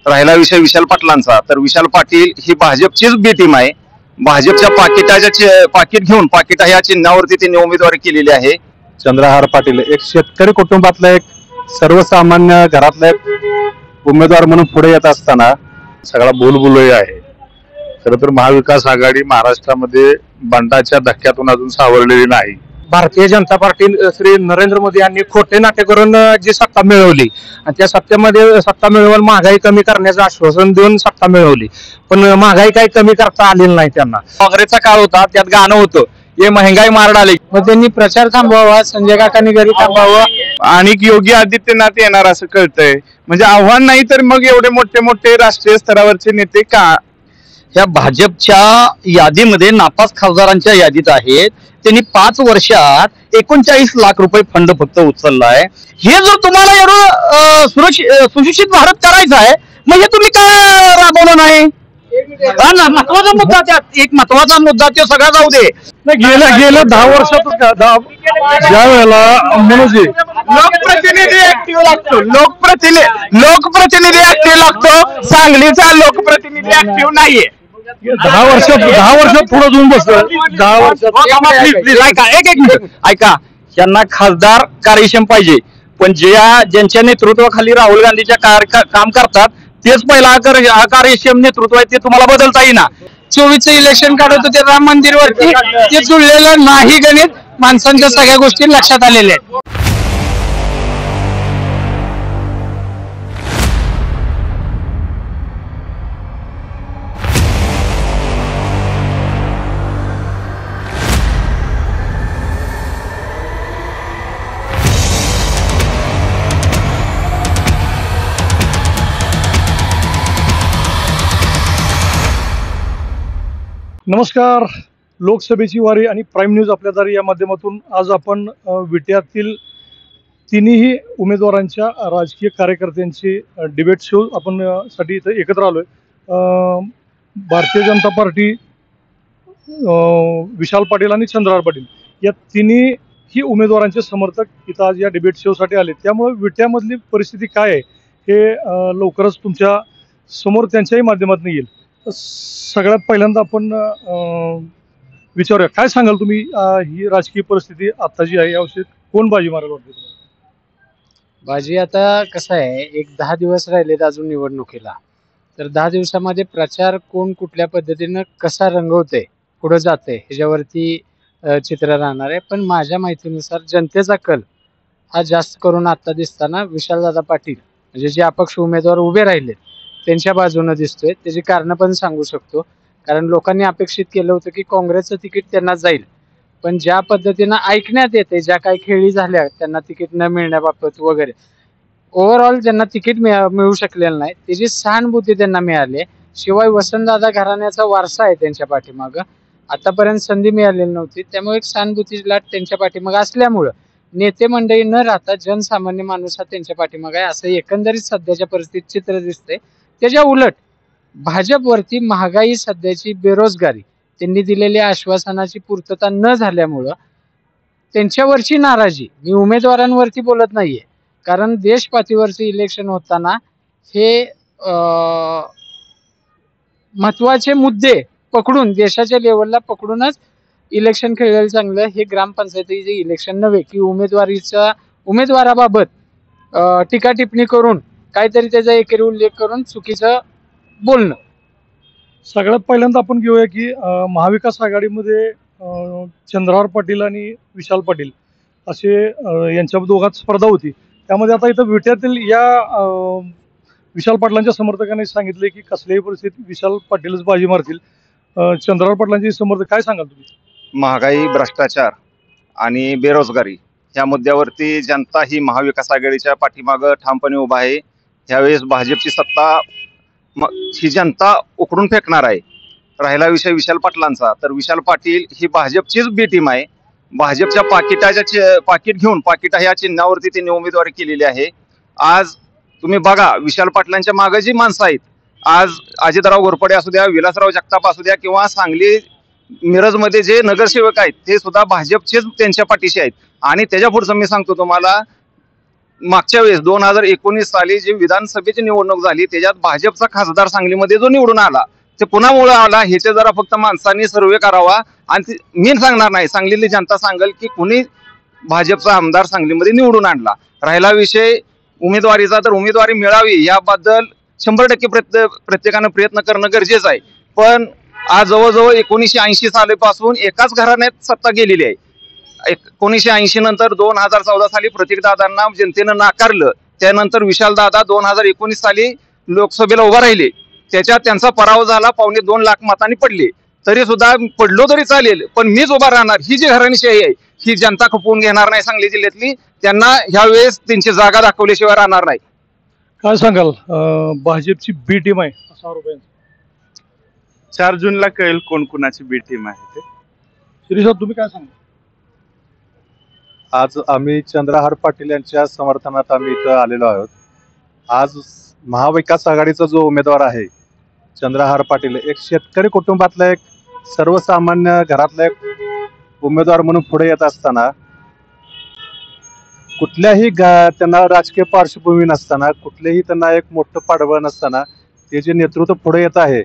राहिला विषय विशाल पाटलांचा, तर विशाल पाटील ही भाजपचीच बी टीम आहे. भाजपच्या पाकिट घेऊन पाकिटा ह्या चिन्हावरती त्यांनी उमेदवारी केलेली आहे. चंद्रहार पाटील एक शेतकरी कुटुंबातला एक सर्वसामान्य घरातला एक उमेदवार म्हणून पुढे येत असताना सगळा बोलबोलही आहे. खरं तर महाविकास आघाडी महाराष्ट्रामध्ये बंडाच्या धक्क्यातून अजून सावरलेली नाही. भारतीय जनता पार्टी श्री नरेंद्र मोदी यांनी खोटे नाटे करून जी सत्ता मिळवली आणि त्या सत्तेमध्ये सत्ता मिळवून महागाई कमी करण्याचं आश्वासन देऊन सत्ता मिळवली, पण महागाई काही कमी करता आलेली नाही त्यांना. काँग्रेसचा काळ होता, त्यात गाणं होतं हे महंगाई मार डाले. मग त्यांनी प्रचार थांबवावा, संजय काकांनी घरी थांबवावं आणि योगी आदित्यनाथ येणार असं कळतंय. म्हणजे आव्हान नाही तर मग एवढे मोठे मोठे राष्ट्रीय स्तरावरचे नेते का ह्या भाजपच्या यादीमध्ये नापास खासदारांच्या यादीत आहेत. त्यांनी 5 वर्षात 39 लाख रुपये फंड फक्त उचललाय. हे जर तुम्हाला एवढं सुशिक्षित भारत करायचं आहे, मग हे तुम्ही का राबवलं नाही? महत्वाचा मुद्दा, त्यात एक महत्वाचा मुद्दा तो सगळा जाऊ दे. गेल्या 10 वर्षात ज्या वेळेला लोकप्रतिनिधी ऍक्टिव्ह लागतो, लोकप्रतिनिधी ऍक्टिव्ह लागतो. सांगलीचा लोकप्रतिनिधी ऍक्टिव्ह नाहीये. 10 वर्षात पुढे जाऊन बसलं. 10 वर्षात एक मिनिट ऐका. यांना खासदार कार्यक्षम पाहिजे, पण ज्यांच्या नेतृत्वाखाली राहुल गांधीच्या काम करतात तेच पहिला कार्यक्षम नेतृत्व आहे, ते तुम्हाला बदलता येईना. 24चं इलेक्शन काढत होते राम मंदिरवरती, ते जुळलेलं नाही गणित. माणसांच्या सगळ्या गोष्टी लक्षात आलेल्या आहेत. नमस्कार. लोकसभेची वारी आणि प्राईम न्यूज आपल्या दारी या माध्यमातून आज आपण विट्यातील तिन्ही उमेदवारांच्या राजकीय कार्यकर्त्यांची डिबेट शो आपण साठी इथं एकत्र आलोय. भारतीय जनता पार्टी, विशाल पाटील आणि चंद्रहार पाटील या तिन्ही उमेदवारांचे समर्थक इथं आज या डिबेट शो साठी आले. त्यामुळे विट्यामधली परिस्थिती काय आहे हे लवकरच तुमच्या समोर त्यांच्याही माध्यमातून येईल. सगळ्यात पहिल्यांदा आपण विचारूया, काय सांगाल तुम्ही ही राजकीय परिस्थिती आता जी आहे याविषयी कोण बाजी मारायला वाटते तुम्हाला? बाजी आता कसं आहे, एक 10 दिवस राहिलेत अजून निवडणुकीला. तर 10 दिवसामध्ये प्रचार कोण कुठल्या पद्धतीनं कसा रंगवते, पुढे जाते ह्याच्यावरती चित्र राहणार आहे. पण माझ्या माहितीनुसार जनतेचा कल हा जास्त करून आता दिसताना विशालदादा पाटील म्हणजे जे अपक्ष उमेदवार उभे राहिले त्यांच्या बाजूने दिसतोय. त्याची कारण पण सांगू शकतो. कारण लोकांनी अपेक्षित केलं होतं की काँग्रेसचं तिकीट त्यांना जाईल, पण ज्या पद्धतीनं ऐकण्यात येते, ज्या काही खेळी झाल्या त्यांना तिकीट न मिळण्याबाबत वगैरे, ओव्हरऑल त्यांना तिकीट मिळू शकलेलं नाही. त्याची सहानुभूती त्यांना मिळाली. शिवाय वसंतदादा घराण्याचा वारसा आहे त्यांच्या पाठीमागं, आतापर्यंत संधी मिळालेली नव्हती. त्यामुळे एक सहानुभूती लाट त्यांच्या पाठीमागं असल्यामुळं नेते मंडळी न राहता जनसामान्य माणूस हा त्यांच्या पाठीमागं आहे असं एकंदरीत सध्याच्या परिस्थितीत चित्र दिसतंय. त्याच्या उलट भाजपवरती महागाई, सध्याची बेरोजगारी, त्यांनी दिलेल्या आश्वासनाची पूर्तता न झाल्यामुळं त्यांच्यावरची नाराजी, मी उमेदवारांवरती बोलत नाहीये, कारण देशपातळीवरचे इलेक्शन होताना हे महत्वाचे मुद्दे पकडून, देशाच्या लेवलला पकडूनच इलेक्शन खेळलेलं चांगलं. हे ग्रामपंचायतीचे इलेक्शन नव्हे की उमेदवाराबाबत टीका टिप्पणी करून काहीतरी त्याचा एकेरी उल्लेख करून चुकीचं बोलणं. सगळ्यात पहिल्यांदा आपण घेऊया की महाविकास आघाडीमध्ये चंद्रहार पाटील आणि विशाल पाटील असे यांच्या दोघात स्पर्धा होती. त्यामध्ये आता इथं विट्यातील या विशाल पाटलांच्या समर्थकांनी सांगितले की कसल्याही परिस्थितीत विशाल पाटीलच बाजी मारतील. चंद्रहार पाटलांचे समर्थक काय सांगाल तुम्ही? महागाई, भ्रष्टाचार आणि बेरोजगारी ह्या मुद्द्यावरती जनता ही महाविकास आघाडीच्या पाठीमागं ठामपणे उभा आहे. यावेळेस भाजपची सत्ता ही जनता उकडून फेकणार आहे. राहिला विषय विशाल पाटलांचा, तर विशाल पाटील ही भाजपचीच बी टीम आहे. भाजपच्या पाकिट घेऊन पाकिटा ह्या चिन्हावरती त्यांनी उमेदवारी केलेली आहे. आज तुम्ही बघा, विशाल पाटलांच्या मागे जी माणसं आहेत, आज अजितराव घोरपडे असू द्या, विलासराव जगताप असू द्या, किंवा सांगली मिरजमध्ये जे नगरसेवक आहेत ते सुद्धा भाजपचेच त्यांच्या पाठीशी आहेत. आणि त्याच्या पुढचं मी सांगतो तुम्हाला, मागच्या वेळेस 2019 साली जी विधानसभेची निवडणूक झाली त्याच्यात भाजपचा खासदार सांगलीमध्ये जो निवडून आला ते पुन्हा आला ह्याचे जरा फक्त माणसांनी सर्वे करावा आणि मी सांगणार नाही, सांगलीतली जनता सांगेल की कुणी भाजपचा आमदार सांगलीमध्ये निवडून आणला. राहिला विषय उमेदवारीचा, तर उमेदवारी मिळावी याबद्दल 100% प्रत्येकानं प्रयत्न करणं गरजेचं आहे. पण आज जवळजवळ 1980 सालीपासून एकाच घराण्यात सत्ता गेलेली आहे. 1980 नंतर 2014 साली प्रतीकदादांना जनतेनं नाकारलं. त्यानंतर विशालदादा 2019 साली लोकसभेला उभा राहिले. त्याच्यात त्यांचा पराभव झाला, 2.25 लाख मतांनी पडले. तरी सुद्धा पडलो तरी चालेल पण मीच उभा राहणार ही जी घराणीशाही आहे ही जनता खपवून घेणार नाही. सांगली जिल्ह्यातली त्यांना ह्या वेळेस त्यांची जागा दाखवल्याशिवाय राहणार नाही. काय सांगाल भाजपची बी टीम आहे असा आरोप आहे. 4 जूनला कळेल कोण कुणाची बी टीम आहे ते. शिरीष साहेब तुम्ही काय सांगाल? आज आम्ही चंद्रहार पाटील यांच्या समर्थनात आम्ही इथं आलेलो आहोत. आज महाविकास आघाडीचा जो उमेदवार आहे चंद्रहार पाटील एक शेतकरी कुटुंबातला एक सर्वसामान्य घरातला एक उमेदवार म्हणून पुढे येत असताना कुठल्याही त्यांना राजकीय पार्श्वभूमी नसताना कुठलेही त्यांना एक मोठं पाठबळ नसताना ते जे नेतृत्व पुढे येत आहे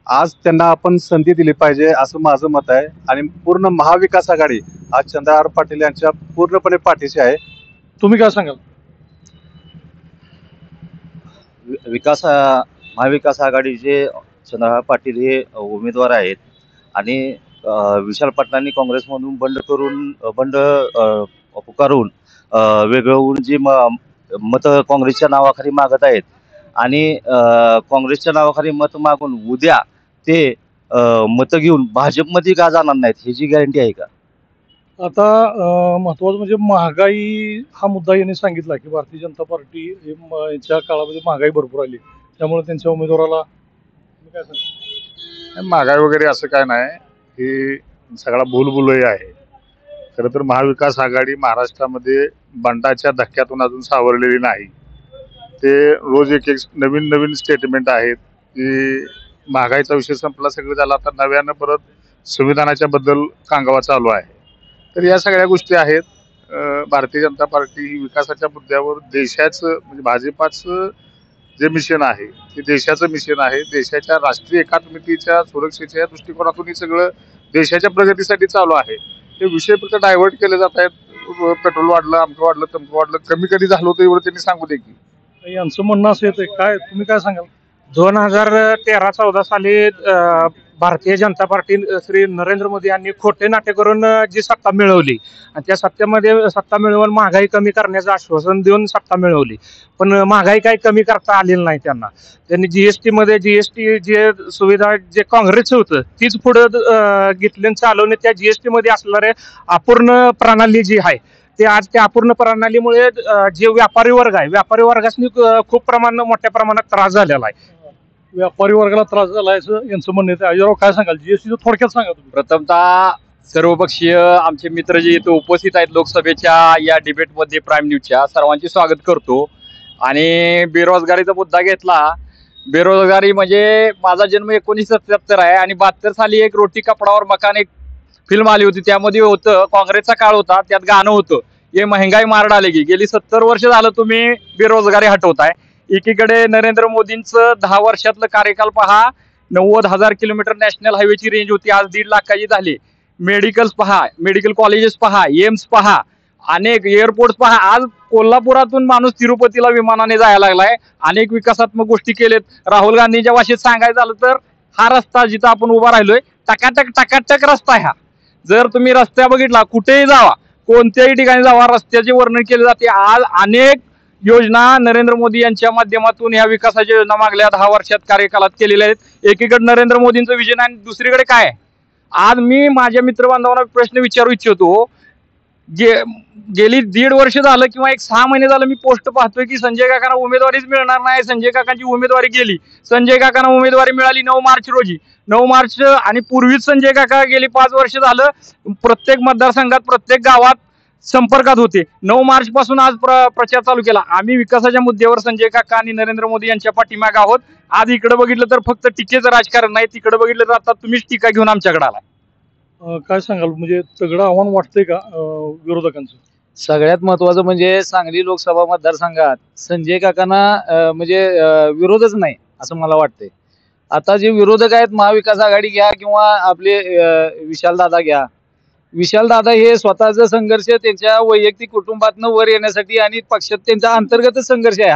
आज त्यांना आपण संधी दिली पाहिजे असं माझं मत आहे. आणि पूर्ण महाविकास आघाडी आज चंद्रहार पाटील यांच्या पूर्णपणे पाठीशी आहे. तुम्ही काय सांगाल? महाविकास आघाडीचे चंद्रहार पाटील हे उमेदवार आहेत आणि विशाल पाटलांनी काँग्रेसमधून बंड पुकारून वेगळं होऊन जी मत काँग्रेसच्या नावाखाली मागत आहेत आणि काँग्रेसच्या नावाखाली मत मागून उद्या ते मत घेऊन भाजपमध्ये का जाणार नाहीत ह्याची गॅरंटी आहे का? आता महत्वाचं म्हणजे महागाई हा मुद्दा यांनी सांगितला की भारतीय जनता पार्टी यांच्या काळामध्ये महागाई भरपूर आली त्यामुळे त्यांच्या उमेदवाराला काय सांगता? महागाई वगैरे असं काय नाही, हे सगळा भूलभुलई आहे. खरं तर महाविकास आघाडी महाराष्ट्रामध्ये बंडाच्या धक्क्यातून अजून सावरलेली नाही. ते रोज एक नवीन स्टेटमेंट आहेत की महागाईचा विषय संपला, सगळं झालं, आता नव्यानं परत संविधानाच्या बद्दल कांगावा चालू आहे. तर या सगळ्या गोष्टी आहेत. भारतीय जनता पार्टी ही विकासाच्या मुद्द्यावर देशाचं म्हणजे भाजपाचं जे मिशन आहे ते देशाचं मिशन आहे. देशाच्या राष्ट्रीय एकात्मतेच्या सुरक्षेच्या दृष्टिकोनातून हे सगळं देशाच्या प्रगतीसाठी चालू आहे. हे विषय फक्त डायव्हर्ट केले जात आहेत. पेट्रोल वाढलं, अमकं वाढलं, तमकं वाढलं, कमी कधी झालं होतं एवढं त्यांनी सांगू दे की. यांचं म्हणणं असं येतं काय, तुम्ही काय सांगाल? 2013-14 साली भारतीय जनता पार्टी श्री नरेंद्र मोदी यांनी खोटे नाट्य करून जी सत्ता मिळवली आणि त्या सत्ता मिळवून महागाई कमी करण्याचं आश्वासन देऊन सत्ता मिळवली. पण महागाई काही कमी करता आलेली नाही त्यांना. त्यांनी जीएसटी जे सुविधा जे काँग्रेसचं होतं तीच पुढे घेतली आणि चालवणे. त्या जीएसटी मध्ये असणारे अपूर्ण प्रणाली जी आहे ते आज त्या अपूर्ण प्रणालीमुळे जे व्यापारी वर्ग आहे व्यापारी वर्गासनी खूप मोठ्या प्रमाणात त्रास झालेला आहे. व्यापारी वर्गाला त्रास झाला यांचं म्हणणं येतं. अजयराव काय सांगाल? जीएसटी थोडक्यात सांगा तुम्ही. प्रथमतः सर्वपक्षीय आमचे मित्र जे इथे उपस्थित आहेत लोकसभेच्या या डिबेटमध्ये प्राईम न्यूजच्या सर्वांचे स्वागत करतो. आणि बेरोजगारीचा मुद्दा घेतला. बेरोजगारी म्हणजे माझा जन्म 1977 आहे आणि 72 साली एक रोटी कपडावर मकान एक फिल्म आली होती. त्यामध्ये होतं काँग्रेसचा काळ होता, त्यात गाणं होतं हे महंगाई मार डालेगी. गेली 70 वर्ष झालं तुम्ही बेरोजगारी हटवताय. एकीकडे नरेंद्र मोदींचं 10 वर्षातलं कार्यकाल पहा. 90,000 किलोमीटर नॅशनल हायवेची रेंज होती, आज 1.5 लाखाची झाली. मेडिकल्स पहा, मेडिकल कॉलेजेस पहा, एम्स पहा, अनेक एअरपोर्ट पहा. आज कोल्हापुरातून माणूस तिरुपतीला विमानाने जायला लागलाय. अनेक विकासात्मक गोष्टी केलेत. राहुल गांधींच्या भाषेत सांगायचं झालं तर हा रस्ता जिथं आपण उभा राहिलोय टकाटक रस्ता आहे हा. जर तुम्ही रस्ता बघितला कुठेही जावा, कोणत्याही ठिकाणी जावा, रस्त्याचे वर्णन केले जाते. आज अनेक योजना नरेंद्र मोदी यांच्या माध्यमातून या विकासाच्या योजना मागल्या 10 वर्षात कार्यकालात केलेल्या आहेत. एकीकडे नरेंद्र मोदींचं विजन आणि दुसरीकडे काय आहे? आज मी माझ्या मित्रबांधवांना प्रश्न विचारू इच्छितो. गेली 1.5 वर्ष झालं किंवा 6 महिने झालं मी पोस्ट पाहतोय की संजय काकांना उमेदवारीच मिळणार नाही. संजय काकांची उमेदवारी गेली. संजय काकांना उमेदवारी मिळाली 9 मार्च रोजी. 9 मार्च आणि पूर्वीच संजय काका गेली 5 वर्ष झालं प्रत्येक मतदारसंघात प्रत्येक गावात संपर्कात होते. 9 मार्च पासून आज प्रचार चालू केला. आम्ही विकासाच्या मुद्द्यावर संजय काका आणि नरेंद्र मोदी यांच्या पाठीमागे आहोत. आज इकडे बघितलं तर फक्त टीकेचं राजकारण नाही, तिकडे बघितलं तर आता तुम्हीच टीका घेऊन आमच्याकडे आलाय. काय सांगाल? म्हणजे तगडं आव्हान वाटतंय का विरोधकांचं? सगळ्यात महत्वाचं म्हणजे सांगली लोकसभा मतदारसंघात संजय काकांना म्हणजे विरोधच नाही असं मला वाटतंय. आता जे विरोधक आहेत महाविकास आघाडी घ्या किंवा आपले विशालदादा घ्या, विशालदादा हे स्वतःचा संघर्ष त्यांच्या वैयक्तिक कुटुंबातनं वर येण्यासाठी आणि पक्षात त्यांचा अंतर्गतच संघर्ष आहे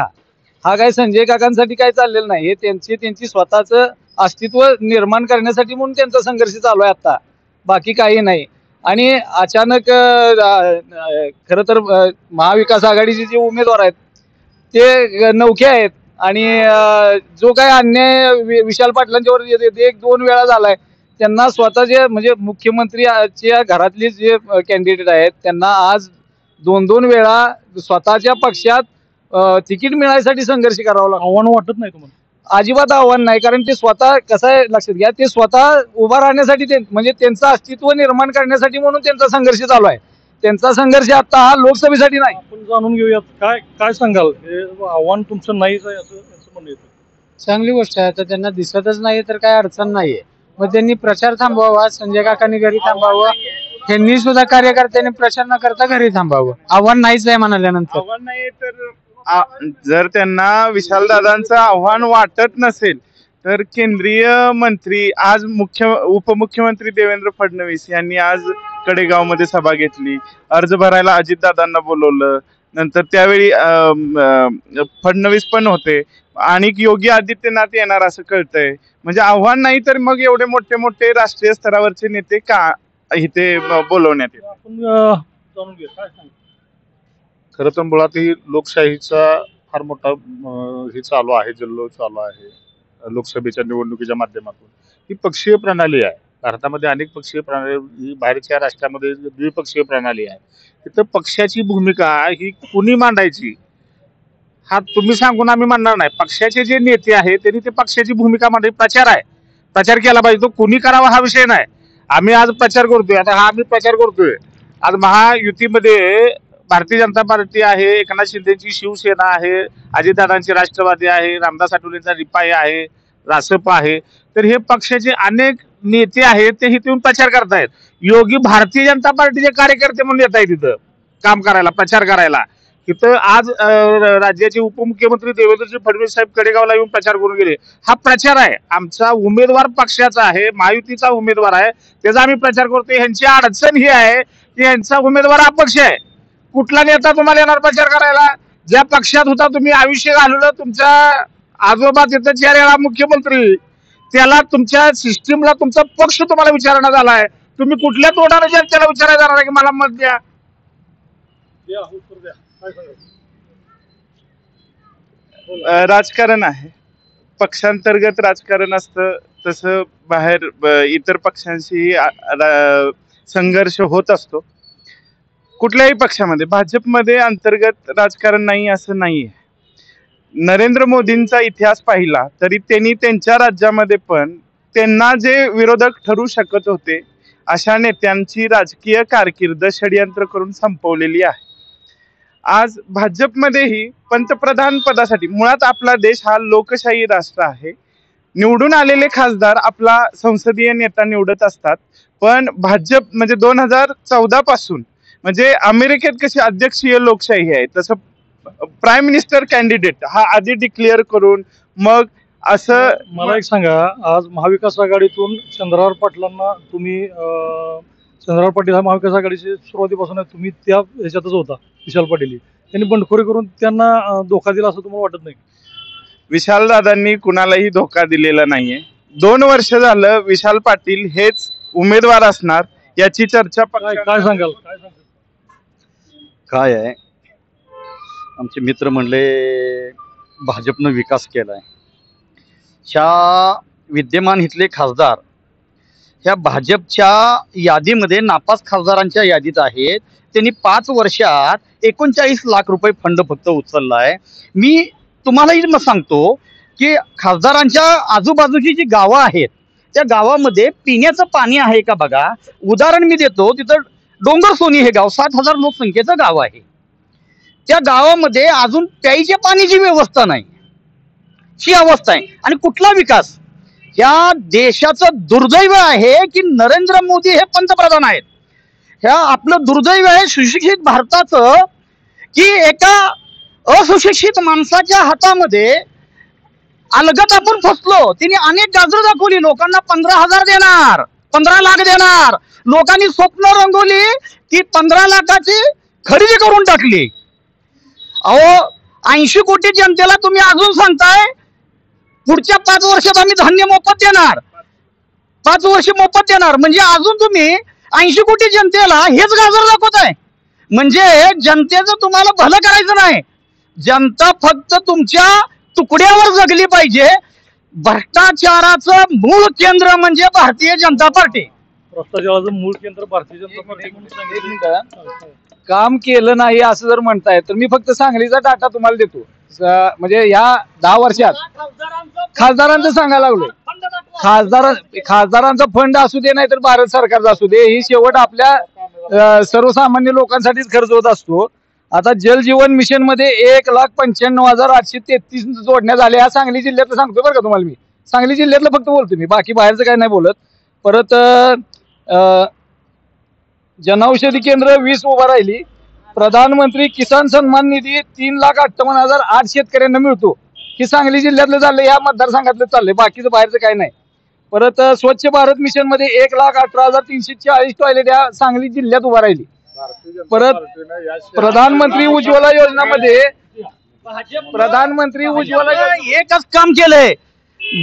हा काय संजय काकांसाठी काय चाललेलं नाही. हे त्यांची स्वतःचं अस्तित्व निर्माण करण्यासाठी म्हणून त्यांचा संघर्ष चालू आहे आता, बाकी काही नाही. आणि अचानक खरं तर महाविकास आघाडीचे जे उमेदवार आहेत ते नवखे आहेत आणि जो काय अन्याय विशाल पाटलांच्यावर 1-2 वेळा झालाय, त्यांना स्वतःचे म्हणजे मुख्यमंत्रीच्या घरातले जे कॅन्डिडेट आहेत त्यांना आज 2-2 वेळा स्वतःच्या पक्षात तिकीट मिळायसाठी संघर्ष करावा लागतो. आव्हान वाटत नाही तुम्हाला? अजिबात आव्हान नाही, कारण ते स्वतः कसं आहे लक्षात घ्या, ते स्वतः उभा राहण्यासाठी म्हणजे त्यांचं अस्तित्व निर्माण करण्यासाठी म्हणून त्यांचा संघर्ष चालू आहे. त्यांचा संघर्ष आता हा लोकसभेसाठी नाही. आपण जाणून घेऊयात काय काय सांगाल, हे आव्हान तुमचं नाहीच आहे असं म्हणणं येतं. चांगली गोष्ट आहे. आता त्यांना दिसतच नाही तर काय अडचण नाहीये, मग त्यांनी प्रचार थांबवावा, संजय काकांनी घरी थांबावं, त्यांनी सुद्धा कार्यकर्त्यांनी प्रचार न करता घरी थांबावं. आव्हान नाहीच आहे म्हणाल्यानंतर आव्हान नाही तर जर त्यांना विशालदादांचं आव्हान वाटत नसेल तर केंद्रीय मंत्री आज उपमुख्यमंत्री देवेंद्र फडणवीस यांनी आज कडेगाव मध्ये सभा घेतली, अर्ज भरायला अजितदादांना बोलवलं, नंतर त्यावेळी फडणवीस पण होते आणि योगी आदित्यनाथ येणार असं कळतंय. म्हणजे आव्हान नाही तर मग एवढे मोठे मोठे राष्ट्रीय स्तरावरचे नेते का इथे बोलवण्यात येतात? आपण जाणून घेऊया काय सांगाल. खरं तर मुळात ही लोकशाहीचा फार मोठा हे चालू आहे, जल्लोष चालू आहे लोकसभेच्या निवडणुकीच्या माध्यमातून. ही पक्षीय प्रणाली आहे. भारतामध्ये अनेक पक्षीय प्रणाली, ही बाहेरच्या राष्ट्रामध्ये द्विपक्षीय प्रणाली आहे. तिथं पक्षाची भूमिका ही कुणी मांडायची हा तुम्ही सांगून आम्ही मांडणार नाही. पक्षाचे जे नेते आहेत त्यांनी ते पक्षाची भूमिका मांडायची. प्रचार आहे, प्रचार केला पाहिजे, तो कुणी करावा हा विषय नाही. आम्ही आज प्रचार करतोय, आता हा आम्ही प्रचार करतोय. आज महायुतीमध्ये भारतीय जनता पार्टी आहे, एकनाथ शिंदेची शिवसेना आहे, अजितदादांची राष्ट्रवादी आहे, रामदास आठवलेंचा रिपाई आहे, रासप आहे. तर हे पक्षाचे अनेक नेते आहेत ते इथून प्रचार करतायत. योगी भारतीय जनता पार्टीचे कार्यकर्ते म्हणून येत आहेत तिथं काम करायला, प्रचार करायला. तिथं आज राज्याचे उपमुख्यमंत्री देवेंद्र फडणवीस साहेब कडेगावला येऊन प्रचार करून गेले. हा प्रचार आहे, आमचा उमेदवार पक्षाचा आहे, महायुतीचा उमेदवार आहे, त्याचा आम्ही प्रचार करतोय. ह्यांची अडचण ही आहे की यांचा उमेदवार अपक्ष आहे. कुठला नेता तुम्हाला येणार प्रचार करायला? ज्या पक्षात होता तुम्ही आयुष्य घालवलं, तुमच्या आजोबा तिथं 4 वेळा मुख्यमंत्री, त्याला तुमच्या सिस्टीमला तुमचा पक्ष तुम्हाला विचारण्यात आलाय. तुम्ही कुठल्या तोडाने त्याला विचारायला जाणार आहे की मला मत द्या? राजकारण आहे, पक्षांतर्गत राजकारण असतं, तसं बाहेर इतर पक्षांशी संघर्ष होत असतो कुठल्याही पक्षामध्ये. भाजपमध्ये अंतर्गत राजकारण नाही असं नाहीये. नरेंद्र मोदींचा इतिहास पाहिला तरी त्यांनी त्यांच्या राज्यामध्ये पण त्यांना जे विरोधक ठरू शकत होते अशा नेत्यांची राजकीय कारकीर्द षडयंत्र करून संपवलेली आहे. आज भाजपमध्येही पंतप्रधान पदासाठी, मुळात आपला देश हा लोकशाही राष्ट्र आहे, निवडून आलेले खासदार आपला संसदीय नेता निवडत असतात. पण भाजप म्हणजे 2014 पासून, म्हणजे अमेरिकेत कशी अध्यक्षीय लोकशाही आहे तसं प्राईम मिनिस्टर कॅन्डिडेट हा आधी डिक्लेअर करून मग असं. मला एक सांगा, आज महाविकास आघाडीतून चंद्रराव पाटलांना तुम्ही चंद्रराव पाटील हा महाविकास आघाडीचे सुरुवातीपासून आहे, तुम्ही त्या ह्याच्यातच होता. विशाल पाटील त्यांनी बंडखोरी करून त्यांना धोका दिला असं तुम्हाला वाटत नाही? विशालदादांनी कुणालाही धोका दिलेला नाहीये. 2 वर्ष झालं विशाल पाटील हेच उमेदवार असणार याची चर्चा. काय सांगाल? काय आहे, आमचे मित्र म्हणले भाजपनं विकास केलाय. ह्या विद्यमान इथले खासदार ह्या भाजपच्या यादीमध्ये नापास खासदारांच्या यादीत आहेत. त्यांनी 5 वर्षात 39 लाख रुपये फंड फक्त उचललाय. मी तुम्हालाही मग सांगतो की खासदारांच्या आजूबाजूची जी गावं आहेत त्या गावामध्ये पिण्याचं पाणी आहे का बघा. उदाहरण मी देतो, तिथं डोंगर सोनी हे गाव 7,000 लोकसंख्येचं गाव आहे. त्या गावामध्ये अजून प्यायच्या पाण्याची व्यवस्था नाही, ही अवस्था आहे. आणि कुठला विकास? या देशाचं दुर्दैव आहे की नरेंद्र मोदी हे पंतप्रधान आहेत. ह्या आपलं दुर्दैव आहे सुशिक्षित भारताचं, की एका असुशिक्षित माणसाच्या हातामध्ये अलगत आपण फसलो. तिने अनेक गाजर दाखवली, लोकांना 15,000 देणार, 15 लाख देणार, लोकांनी स्वप्न रंगवली, ती 15 लाखाची खरेदी करून टाकली. अहो 80 कोटी जनतेला तुम्ही अजून सांगताय पुढच्या 5 वर्षात आम्ही धान्य मोफत देणार, 5 वर्ष मोफत देणार, म्हणजे अजून तुम्ही 80 कोटी जनतेला हेच गाजर दाखवताय. म्हणजे जनतेचं तुम्हाला भलं करायचं नाही, जनता फक्त तुमच्या तुकड्यावर जगली पाहिजे. भ्रष्टाचाराचं मूळ केंद्र म्हणजे भारतीय जनता पार्टी. भ्रष्टाचाराचं मूळ केंद्र भारतीय जनता पार्टी म्हणून सांगितलं. काम केलं नाही असं जर म्हणताय तर मी फक्त सांगलीचा डाटा तुम्हाला देतो. म्हणजे या 10 वर्षात खासदारांचं सांगायला लागलोय, खासदारांचा फंड असू दे नाही तर भारत सरकारचा असू दे, ही शेवट आपल्या सर्वसामान्य लोकांसाठीच खर्च होत असतो. आता जल जीवन मिशन मध्ये 1,95,833 जोडण्या झाल्या. ह्या सांगली जिल्ह्यातलं सांगतो बरं का तुम्हाला, मी सांगली जिल्ह्यातलं फक्त बोलतो, मी बाकी बाहेरचं काही नाही बोलत. परत जनौषधी केंद्र 20 उभा राहिली. प्रधानमंत्री किसान सन्मान निधी 3,58,008 शेतकऱ्यांना मिळतो. हे सांगली जिल्ह्यातलं चाललंय, या मतदारसंघातलं चाललंय, बाकीचं बाहेरचं काही नाही. परत स्वच्छ भारत मिशन मध्ये 1,18,340 टॉयलेट या सांगली जिल्ह्यात उभा राहिली. परत प्रधानमंत्री उज्ज्वला योजनामध्ये एकच काम केलंय,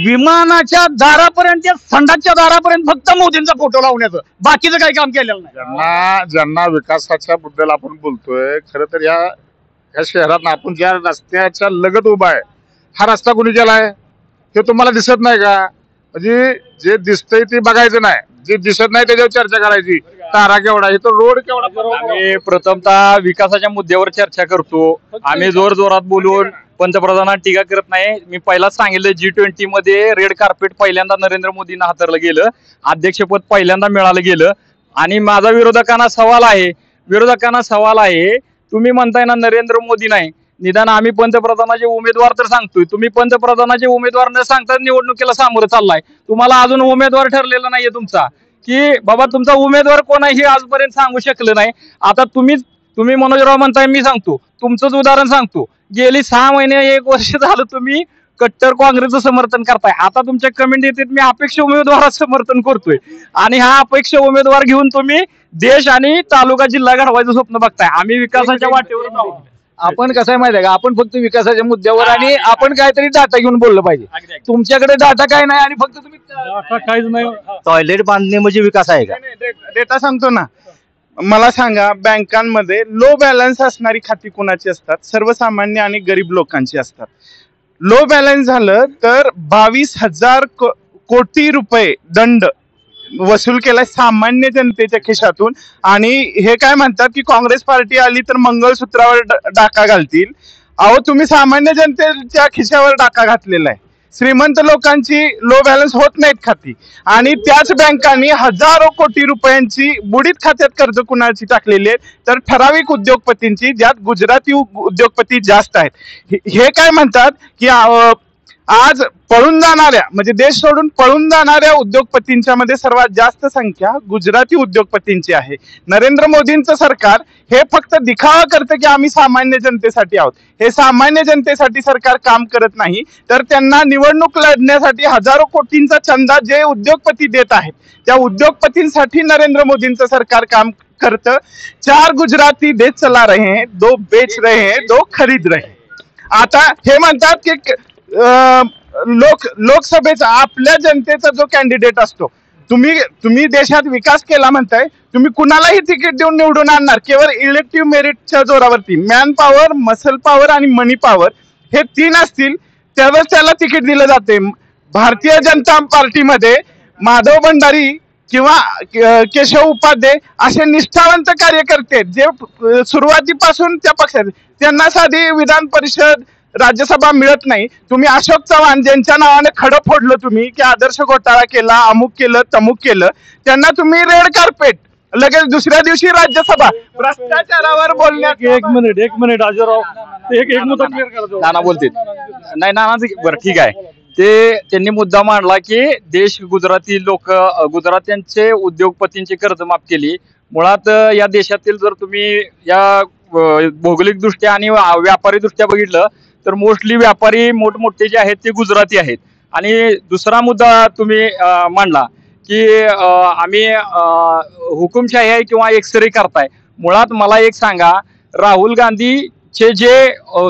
विमानाच्या दारापर्यंत, संडासच्या दारापर्यंत फक्त मोदींचा फोटो लावण्याचं, बाकीचं काही काम केलेलं नाही. ज्यांना विकासाच्या बद्दल आपण बोलतोय, खरं तर या शहरात आपण ज्या रस्त्याच्या लगत उभा आहे, हा रस्ता कोणी केलाय हे तुम्हाला दिसत नाही का? म्हणजे जे दिसतंय ते बघायचं नाही, जे दिसत नाही त्याच्यावर चर्चा करायची. तारा केवढा, हे तर रोड केवढा. आम्ही प्रथमतः विकासाच्या मुद्द्यावर चर्चा करतो. आम्ही जोर जोरात बोलून पंतप्रधानांना टीका करत नाही. मी पहिलाच सांगितलं, G20 मध्ये रेड कार्पेट पहिल्यांदा नरेंद्र मोदींना हातरलं गेलं, अध्यक्षपद पहिल्यांदा मिळालं गेलं. आणि माझा विरोधकांना सवाल आहे, तुम्ही म्हणताय ना नरेंद्र मोदी नाही, निदान आम्ही पंतप्रधानाचे उमेदवार तर सांगतोय, तुम्ही पंतप्रधानाचे उमेदवार न सांगता निवडणुकीला सामोरं चाललाय. तुम्हाला अजून उमेदवार ठरलेला नाहीये तुमचा, की बाबा तुमचा उमेदवार कोण आहे हे आजपर्यंत सांगू शकलं नाही. आता तुम्ही मनोजराव म्हणताय, मी सांगतो तुमचंच उदाहरण सांगतो. गेली 6 महिने 1 वर्ष झालं तुम्ही कट्टर काँग्रेसचं समर्थन करताय. आता तुमच्या कमेंट येतात मी अपेक्ष उमेदवाराचं समर्थन करतोय, आणि हा अपेक्ष उमेदवार घेऊन तुम्ही देश आणि तालुका जिल्हा घडवायचं स्वप्न बघताय. आम्ही विकासाच्या वाटेवर आहोत. आपण कसं आहे माहिती आहे का, आपण फक्त विकासाच्या मुद्द्यावर आणि आपण काहीतरी डाटा घेऊन बोललं पाहिजे. तुमच्याकडे डाटा काय नाही आणि फक्त तुम्ही काहीच नाही. टॉयलेट बांधणे म्हणजे विकास आहे का? डेटा सांगतो ना. मला सांगा, बँकांमध्ये लो बॅलन्स असणारी खाती कुणाची असतात? सर्वसामान्य आणि गरीब लोकांची असतात. लो बॅलन्स झालं तर 22,000 कोटी रुपये दंड वसूल केलाय सामान्य जनतेच्या खिशातून. आणि हे काय म्हणतात की काँग्रेस पार्टी आली तर मंगळसूत्रावर डाका घालतील. अहो, तुम्ही सामान्य जनतेच्या खिशावर डाका घातलेला आहे. श्रीमंत लोकांची लो बॅलन्स होत नाहीत खाती, आणि त्याच बँकांनी हजारो कोटी रुपयांची बुडीत खात्यात कर्ज कुणाची टाकलेली आहेत? तर ठराविक उद्योगपतींची, ज्यात गुजराती उद्योगपती जास्त आहेत. हे काय म्हणतात की आज पळून जाणाऱ्या, म्हणजे देश सोडून पळून जाणाऱ्या उद्योगपतींच्या मध्ये सर्वात जास्त संख्या गुजराती उद्योगपतींची आहे. नरेंद्र मोदींचं सरकार हे फक्त दिखावा करतं की आम्ही सामान्य जनतेसाठी आहोत. हे सामान्य जनतेसाठी सरकार काम करत नाही, तर त्यांना निवडणूक लढण्यासाठी हजारो कोटींचा चंदा जे उद्योगपती देत आहेत, त्या उद्योगपतींसाठी नरेंद्र मोदींचं सरकार काम करतं. 4 गुजराती देश चला रहे हैं, 2 बेच रहे हैं, 2 खरीद रहे हैं. आता हे म्हणतात की लोकसभेचा आपल्या जनतेचा जो कॅन्डिडेट असतो, तुम्ही देशात विकास केला म्हणताय, तुम्ही कुणालाही तिकीट देऊन निवडून आणणार केवळ इलेक्टिव्ह मेरिटच्या जोरावरती. मॅन पॉवर, मसल पॉवर आणि मनी पॉवर हे 3 असतील त्यावेळेस त्याला तिकीट दिलं जाते. भारतीय जनता पार्टीमध्ये माधव भंडारी किंवा केशव उपाध्ये असे निष्ठावंत कार्यकर्ते जे सुरुवातीपासून त्या पक्षात, त्यांना साधी विधान परिषद, राज्यसभा मिळत नाही. तुम्ही अशोक चव्हाण ज्यांच्या नावाने खडं फोडलं तुम्ही की आदर्श घोटाळा केला, अमुक केलं, तमुक केलं, त्यांना तुम्ही रेड कार्पेट, लगेच दुसऱ्या दिवशी राज्यसभा. भ्रष्टाचारावर बोलण्यात एक मिनिट अजयराव, एक मुद्दा क्लिअर करा. नाना बोलते नाही, नाना बरं ठीक आहे. त्यांनी मुद्दा मांडला की गुजरात्यांचे उद्योगपतींची कर्ज माफ केली, मुळात या देशातील जर तुम्ही या भौगोलिक दृष्ट्या आणि व्यापारी दृष्ट्या बघितलं तर मोस्टली व्यापारी मोठमोठे जे आहेत ते गुजराती आहेत. आणि दुसरा मुद्दा तुम्ही मांडला की आम्ही हुकुमशाही आहे किंवा एक्सरे करताय. मुळात मला एक सांगा, राहुल गांधीचे जे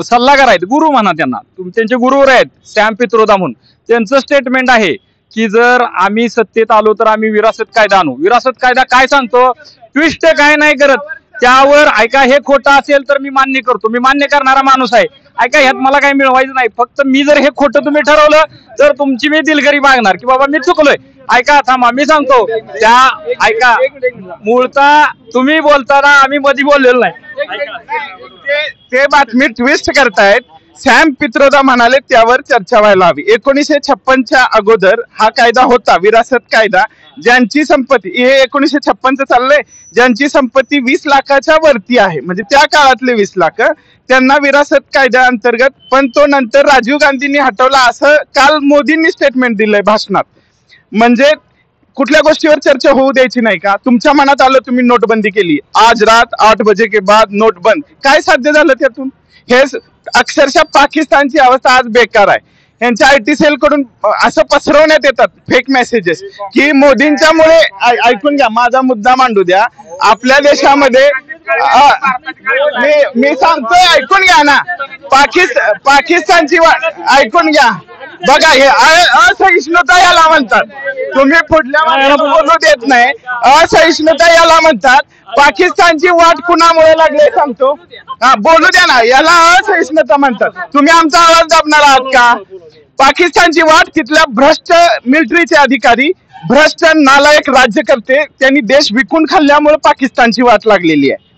सल्लागार आहेत, गुरु म्हणा त्यांना, त्यांचे गुरुवर आहेत सॅम पित्रोदा म्हणून, त्यांचं स्टेटमेंट आहे की जर आम्ही सत्तेत आलो तर आम्ही विरासत कायदा आणू. विरासत कायदा काय सांगतो, ट्विस्ट काय नाही करत त्यावर. ऐका, हे खोटं असेल तर मी मान्य करतो, मी मान्य करणारा माणूस आहे. ऐका, ह्यात मला काही मिळवायचं नाही, फक्त मी जर हे खोटं तुम्ही ठरवलं तर तुमची मी दिलगिरी मागणार की बाबा मी चुकलोय. ऐका, थांबा मी सांगतो त्या. ऐका, मूळता तुम्ही बोलताना आम्ही मध्ये बोललेलो नाही. ते बातमी ट्विस्ट करतायत. सॅम पित्रोदा म्हणाले त्यावर चर्चा व्हायला हवी. 1956च्या अगोदर हा कायदा होता, विरासत कायदा. ज्यांची संपत्ती, हे 1956चं चाललंय, ज्यांची संपत्ती 20 लाखाच्या वरती आहे, म्हणजे त्या काळातले 20 लाख, त्यांना विरासत कायद्या अंतर्गत. पण तो नंतर राजीव गांधींनी हटवला असं काल मोदींनी स्टेटमेंट दिलंय भाषणात. म्हणजे कुठल्या गोष्टीवर चर्चा होऊ द्यायची नाही का? तुमच्या मनात आलं, तुम्ही नोटबंदी केली, आज रात 8 बजे के बाद नोट बंद. काय साध्य झालं त्यातून? हे अक्षरशः पाकिस्तानची अवस्था आज बेकार आहे. यांच्या IT सेल कडून असं पसरवण्यात येतात फेक मेसेजेस की मोदींच्यामुळे. ऐकून घ्या, माझा मुद्दा मांडू द्या. आपल्या देशामध्ये मी सांगतोय, ऐकून घ्या ना. पाकिस्तानची ऐकून घ्या. बघा, हे असहिष्णुता याला म्हणतात. तुम्ही पुढल्या बोलू देत नाही. असहिष्णुता याला म्हणतात. पाकिस्तानची वाट कुणामुळे लागली सांगतो. हा, बोलू द्या ना. याला असहिष्णुता म्हणतात. तुम्ही आमचा आवाज दाबणार आहात का? पाकिस्तानची वाट, तिथल्या भ्रष्ट मिलिटरीचे अधिकारी, भ्रष्ट नालायक राज्यकर्ते, त्यांनी देश विकून खाल्ल्यामुळे पाकिस्तानची वाट लागलेली आहे.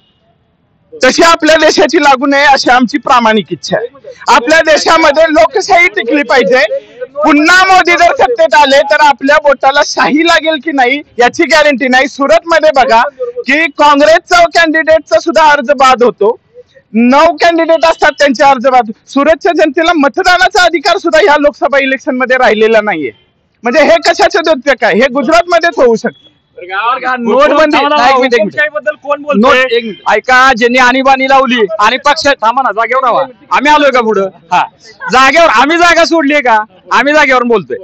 तशी आपल्या देशाची लागू नये अशी आमची प्रामाणिक इच्छा आहे. आपल्या देशामध्ये लोकशाही टिकली पाहिजे. पुन्हा मोदी जर सत्तेत आले तर आपल्या बोटाला शाही लागेल की नाही याची गॅरंटी नाही. सुरतमध्ये बघा की काँग्रेसचा कॅन्डिडेटचा सुद्धा अर्ज बाद होतो. 9 कॅन्डिडेट असतात, त्यांचे अर्ज बाद. सुरतच्या जनतेला मतदानाचा अधिकार सुद्धा या लोकसभा इलेक्शन मध्ये राहिलेला नाहीये. म्हणजे हे कशाचे द्योतक आहे? हे गुजरातमध्येच होऊ शकतं. नोटबंदी बद्दल कोण बोलतोय? ऐका, ज्यांनी आणीबाणी लावली आणि पक्ष, थांबा ना, जागेवर राहा. आम्ही आलोय का पुढं? हा, जागेवर. आम्ही जागा सोडलीये का? आम्ही जागेवर बोलतोय.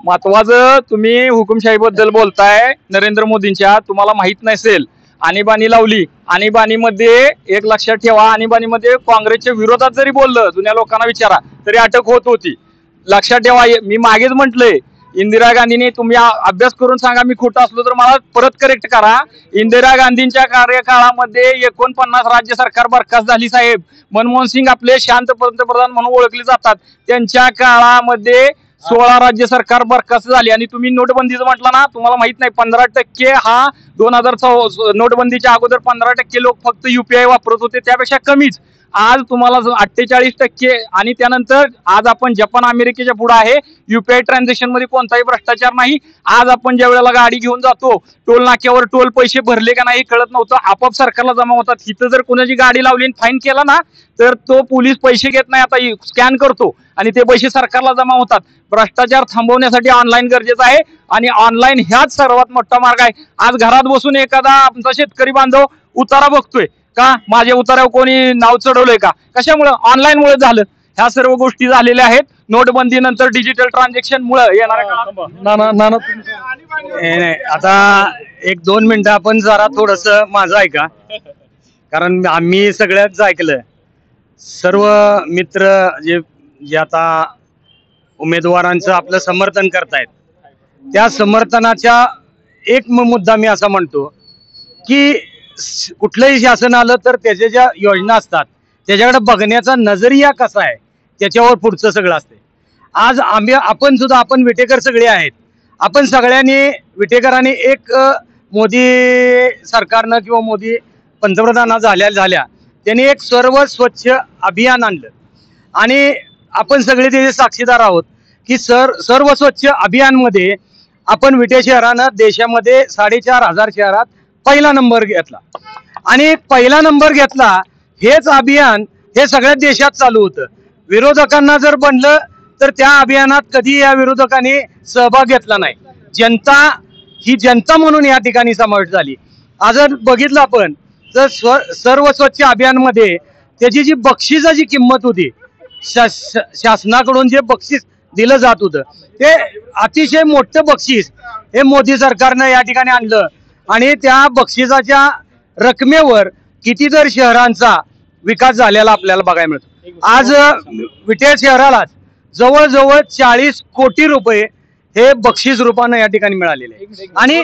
महत्वाचं, तुम्ही हुकुमशाही बद्दल बोलताय नरेंद्र मोदींच्या. तुम्हाला माहित नसेल, आणीबाणी लावली. आणीबाणीमध्ये एक लक्षात ठेवा, आणीबाणीमध्ये काँग्रेसच्या विरोधात जरी बोललं, जुन्या लोकांना विचारा, तरी अटक होत होती. लक्षात ठेवा. मी मागेच म्हटलंय, इंदिरा गांधीने, तुम्ही अभ्यास करून सांगा मी खोटं असलो तर मला परत करेक्ट करा. इंदिरा गांधींच्या कार्यकाळामध्ये 49 राज्य सरकार बरखास्त झाली साहेब. मनमोहन सिंग आपले शांत पंतप्रधान म्हणून ओळखले जातात. त्यांच्या काळामध्ये 16 राज्य सरकार बरखास्त झाली. आणि तुम्ही नोटबंदीचं म्हटलं ना, तुम्हाला माहित नाही, 15% हा 2014 नोटबंदीच्या अगोदर 15% लोक फक्त UPI वापरत होते, त्यापेक्षा कमीच. आज तुम्हाला 48% आणि त्यानंतर आज आपण जपान अमेरिकेच्या पुढे आहे. UPI ट्रान्झॅक्शन मध्ये कोणताही भ्रष्टाचार नाही. आज आपण ज्या वेळेला गाडी घेऊन जातो, टोल नाक्यावर टोल पैसे भरले का नाही कळत नव्हतं, आपोआप सरकारला जमा होतात. इथं जर कोणाची गाडी लावली आणि फाईन केला ना तर तो पोलीस पैसे घेत नाही, आता स्कॅन करतो आणि ते पैसे सरकारला जमा होतात. भ्रष्टाचार थांबवण्यासाठी ऑनलाईन गरजेचं आहे आणि ऑनलाईन ह्याच सर्वात मोठा मार्ग आहे. आज घरात बसून एखादा आमचा शेतकरी बांधव उतारा बघतोय का, माझ्या उतारावर कोणी नाव चढवलंय का? कशामुळे? ऑनलाईन मुळे झालं. ह्या सर्व गोष्टी झालेल्या आहेत. नोटबंदी नंतर डिजिटल ट्रान्झॅक्शन मुळे येणाऱ्या आता 1-2 मिनिटं आपण जरा थोडस माझं ऐका, कारण आम्ही सगळ्याच ऐकलं. सर्व मित्र जे आता उमेदवारांचं आपलं समर्थन करतायत, त्या समर्थनाच्या एक मुद्दा मी असा म्हणतो की कुठलंही शासन आलं तर त्याच्या ज्या योजना असतात त्याच्याकडे बघण्याचा नजरिया कसा आहे त्याच्यावर पुढचं सगळं असते. आज आपण सुद्धा, आपण विटेकर सगळे आहेत, आपण सगळ्यांनी विटेकरांनी एक मोदी सरकारनं किंवा मोदी पंतप्रधान झाल्या त्यांनी एक सर्व स्वच्छ अभियान आणलं आणि आपण सगळे त्याचे साक्षीदार आहोत की सर्व स्वच्छ अभियानमध्ये आपण विटे शहरानं देशामध्ये 4,500 शहरात पहिला नंबर घेतला. आणि पहिला नंबर घेतला, हेच अभियान हे सगळ्या देशात चालू होतं. विरोधकांना जर बनलं तर त्या अभियानात कधी या विरोधकांनी सहभाग घेतला नाही. जनता ही जनता म्हणून या ठिकाणी समावेश झाली. आज जर बघितलं आपण तर सर्व स्वच्छ अभियानमध्ये त्याची जी बक्षिसाची किंमत होती, शासनाकडून जे बक्षीस दिलं जात होतं ते अतिशय मोठं बक्षीस हे मोदी सरकारनं या ठिकाणी आणलं आणि त्या बक्षिसाच्या रकमेवर कितीतर शहरांचा विकास झालेला आपल्याला बघायला मिळतो। आज विटेल शहराला जवळजवळ 40 कोटी रुपये हे बक्षीस रूपानं या ठिकाणी मिळालेले आहे। आणि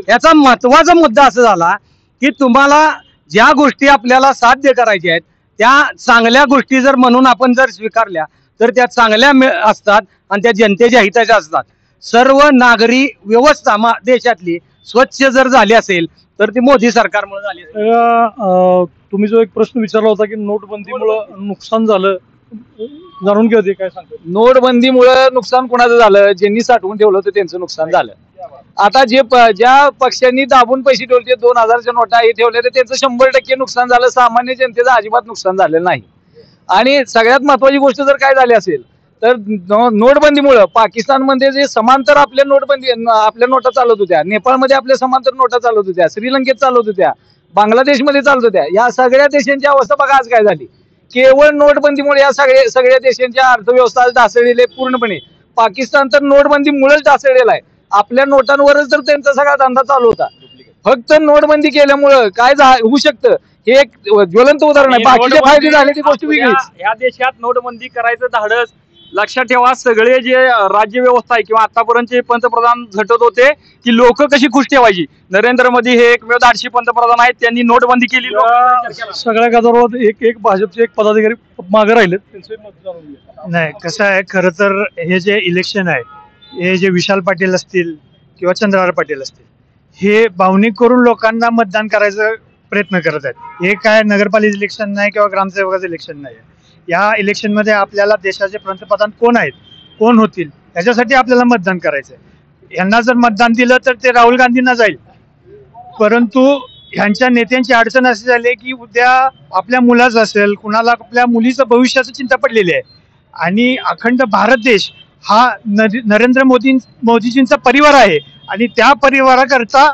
याचा महत्वाचा मुद्दा असा झाला की तुम्हाला ज्या गोष्टी आपल्याला साध्य करायच्या आहेत त्या चांगल्या गोष्टी जर म्हणून आपण जर स्वीकारल्या तर त्या चांगल्या असतात आणि त्या जनतेच्या हिताच्या असतात। सर्व नागरी व्यवस्था देशातली स्वच्छ जर झाली असेल तर ती मोदी सरकारमुळे झाली असेल। तुम्ही जो एक प्रश्न विचारला होता की नोटबंदीमुळे नुकसान झालं, जाणून घ्या ते काय सांगतात। नोटबंदीमुळे नुकसान कोणाचं झालं? ज्यांनी साठवून ठेवलं होतं त्यांचं नुकसान झालं। आता ज्या पक्षांनी दाबून पैसे ठेवले 2000च्या नोटा हे ठेवले तर त्यांचं 100% नुकसान झालं, सामान्य जनतेचं अजिबात नुकसान झालेलं नाही। आणि सगळ्यात महत्वाची गोष्ट जर काय झाली असेल तर नोटबंदीमुळे पाकिस्तानमध्ये जे समांतर आपल्या नोटा चालत होत्या, नेपाळमध्ये आपल्या समांतर नोटा चालत होत्या, श्रीलंकेत चालत होत्या, बांगलादेशमध्ये चालत होत्या, या सगळ्या देशांची अवस्था बघा आज काय झाली। केवळ नोटबंदीमुळे या सगळ्या देशांच्या अर्थव्यवस्था ढासळलेली पूर्णपणे। पाकिस्तान तर नोटबंदीमुळेच ढासळलेला आहे, आपल्या नोटांवरच तर त्यांचा सगळा धंदा चालू होता। फक्त नोटबंदी केल्यामुळं काय होऊ शकतं हे एक ज्वलंत उदाहरण आहे। बाकीचे फायदे झाले ती गोष्ट वेगळीच। या देशात नोटबंदी करायचं धाडस लक्षात ठेवा, सगळे जे राज्य व्यवस्था आहे किंवा आतापर्यंतचे पंतप्रधान झटत होते की लोक कशी खुश ठेवायची। नरेंद्र मोदी हे एकमेव धाडशी पंतप्रधान आहेत, त्यांनी नोटबंदी केली। सगळ्या गदारोळात एक भाजपचे एक पदाधिकारी मागे राहिले, त्यांचे मत जाणून घ्या। नाही, कसं आहे, खरं तर हे जे इलेक्शन आहे हे जे विशाल पाटील असतील किंवा चंद्रहार पाटील असतील हे भावनिक करून लोकांना मतदान करायचा प्रयत्न करत आहेत। हे काय नगरपालिका इलेक्शन नाही किंवा ग्रामसेवकाचं इलेक्शन नाही। या इलेक्शनमध्ये आपल्याला देशाचे पंतप्रधान कोण आहेत, कोण होतील याच्यासाठी आपल्याला मतदान करायचं आहे। यांना जर मतदान दिलं तर ते राहुल गांधींना जाईल, परंतु ह्यांच्या नेत्यांची अडचण अशी झाली की उद्या आपल्या मुलाचं असेल, कुणाला आपल्या मुलीचं भविष्याचं चिंता पडलेली आहे आणि अखंड भारत देश हा नरेंद्र मोदीजींचा परिवार आहे आणि त्या परिवाराकरता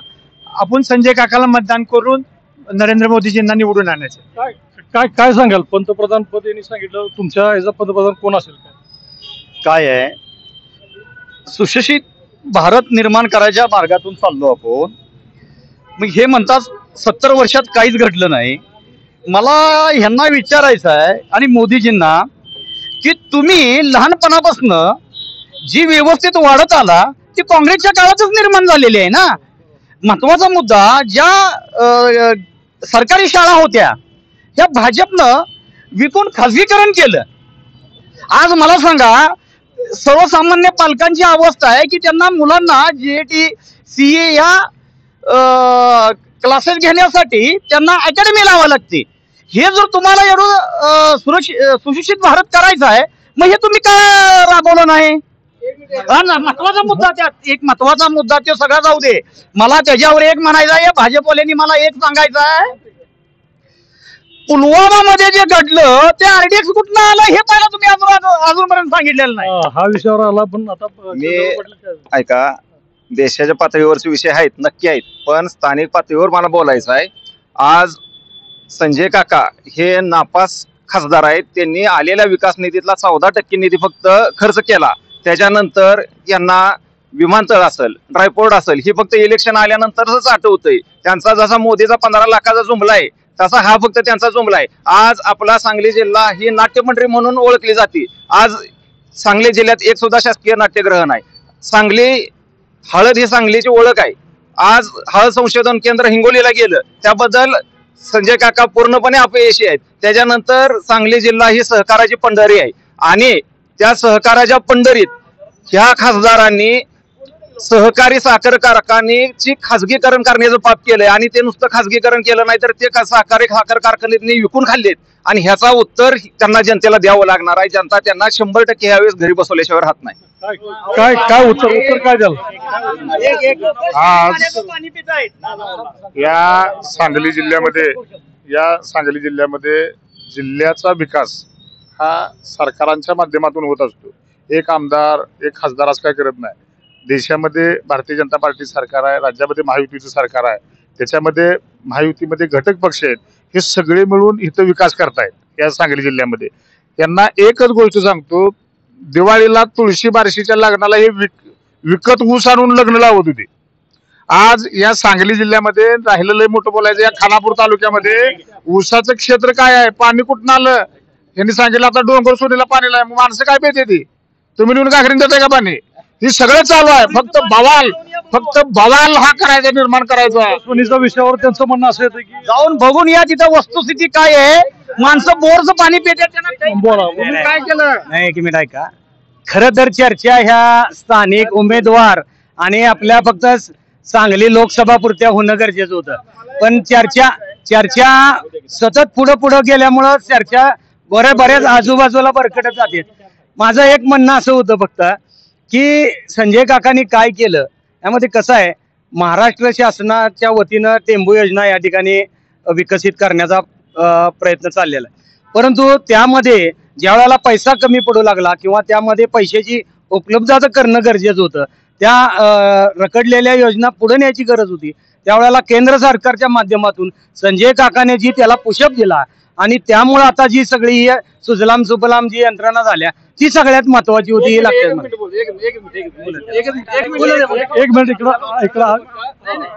आपण संजय काकाला मतदान करून नरेंद्र मोदीजींना निवडून आणायचं। काय सांगाल? पंतप्रधान पद यांनी सांगितलं, तुमच्या याचा पंतप्रधान कोण असेल? काय आहे, सुशिक्षित भारत निर्माण करायच्या मार्गातून चाललो आपण। मग हे म्हणतात 70 वर्षात काहीच घडलं नाही। मला ह्यांना विचारायचं आहे आणि मोदीजींना की तुम्ही लहानपणापासून जी व्यवस्थित वाढत आला ती काँग्रेसच्या काळातच निर्माण झालेली आहे ना। महत्वाचा मुद्दा, ज्या सरकारी शाळा होत्या त्या भाजपनं विकून खाजगीकरण केलं। आज मला सांगा, सर्वसामान्य पालकांची अवस्था आहे की त्यांना मुलांना GAT CA या क्लासेस घेण्यासाठी त्यांना अकॅडमी लावावी लागते। हे जर तुम्हाला एवढं सुशिक्षित भारत करायचं आहे मग हे तुम्ही का राबवलं नाही? महत्वाचा मुद्दा, त्यात एक महत्वाचा मुद्दा तो सगळा जाऊ दे, मला त्याच्यावर एक म्हणायचं आहे, भाजपवाल्यांनी मला एक सांगायचं आहे, पुलवामा मध्ये जे घडलं ते RDX कुठनं आलं हे पहिला तुम्ही अजूनपर्यंत सांगितलेलं नाही। हा विषयावर आला, पण आता मी ऐका, देशाच्या पातळीवरचे विषय आहेत, नक्की आहेत, पण स्थानिक पातळीवर मला बोलायचं आहे। आज संजय काका हे नापास खासदार आहेत, त्यांनी आलेल्या विकास निधीतला 14% निधी फक्त खर्च केला। त्याच्यानंतर यांना विमानतळ असेल, ड्रायपोर्ट असेल, ही फक्त इलेक्शन आल्यानंतरच आठवतंय। त्यांचा जसा मोदीचा 15 लाखाचा जुमला आहे तसा हा फक्त त्यांचा जुमला आहे। आज आपला सांगली जिल्हा ही नाट्यमंडळी म्हणून ओळखली जाते। आज सांगली जिल्ह्यात एक सुद्धा शासकीय नाट्यगृह नाही। सांगली हळद ही सांगलीची ओळख आहे। आज हळद संशोधन केंद्र हिंगोलीला गेलं, त्याबद्दल संजय काका पूर्णपणे अपयशी आहेत। त्याच्यानंतर सांगली जिल्हा ही सहकाराची पंढरी आहे आणि त्या सहकाराच्या पंढरीत ह्या खासदारांनी सहकारी साखर कारखान्याची खाजगीकरण करण्याचं पाप केलंय आणि ते नुसतं खाजगीकरण केलं नाही तर ते सहकारी साखर कारखान्यांनी विकून खाल्लेत आणि ह्याचा उत्तर त्यांना जनतेला द्यावं लागणार आहे। जनता त्यांना 100% ह्यावेळेस घरी बसवल्याशिवाय राहत नाही। काय उत्तर काय द्याल? या सांगली जिल्ह्यामध्ये जिल्ह्याचा विकास हा सरकारांच्या माध्यमातून होत असतो। एक आमदार, एक खासदार असं काय करत नाही। देशामध्ये भारतीय जनता पार्टी सरकार आहे, राज्यामध्ये महायुतीचं सरकार आहे, त्याच्यामध्ये महायुतीमध्ये घटक पक्ष आहेत, हे सगळे मिळून इथं विकास करतायत या सांगली जिल्ह्यामध्ये. त्यांना एकच गोष्ट सांगतो, दिवाळीला तुळशी बारशीच्या लग्नाला हे विकत ऊस आणून लग्न लावत होते. आज या सांगली जिल्ह्यामध्ये राहिलं लय मोठं बोलायचं, या खानापूर तालुक्यामध्ये ऊसाचं क्षेत्र काय आहे, पाणी कुठून आलं, यांनी सांगितलं आता डोंगर सोनीला पाणी नाही, माणसं काय पेते ती, तुम्ही नेऊन घागरीन देताय का पाणी? हे सगळं चालू आहे, फक्त बवाल हा करायचा, निर्माण करायचा. सोनीच्या विषयावर त्यांचं म्हणणं असं येतं की जाऊन बघून या तिथं वस्तुस्थिती काय आहे. माणसं बोरचं पाणी पितात, बोला काय केलं नाही. एक मिनिट ऐका, खरं तर चर्चा ह्या स्थानिक उमेदवार आणि आपल्या फक्त सांगली लोकसभा पुरत्या होणं गरजेचं होतं, पण चर्चा सतत पुढं गेल्यामुळं चर्चा बऱ्याच आजूबाजूला बरकटत जाते. माझं एक म्हणणं असं होतं फक्त की संजय काकांनी काय केलं यामध्ये कसं आहे, महाराष्ट्र शासनाच्या वतीनं टेंबू योजना या ठिकाणी विकसित करण्याचा प्रयत्न चाललेला आहे, परंतु त्यामध्ये ज्या वेळेला पैसा कमी पडू लागला किंवा त्यामध्ये पैशाची उपलब्धता करणं गरजेचं होतं, त्या रखडलेल्या योजना पुढे न्यायची गरज होती, त्यावेळेला केंद्र सरकारच्या माध्यमातून संजय काकाने जी त्याला पुशअप दिला आणि त्यामुळे आता जी सगळी सुजलाम सुफलाम जी यंत्रणा झाल्या ती सगळ्यात महत्वाची होती ही लक्षात. एक मिनिट इकडं.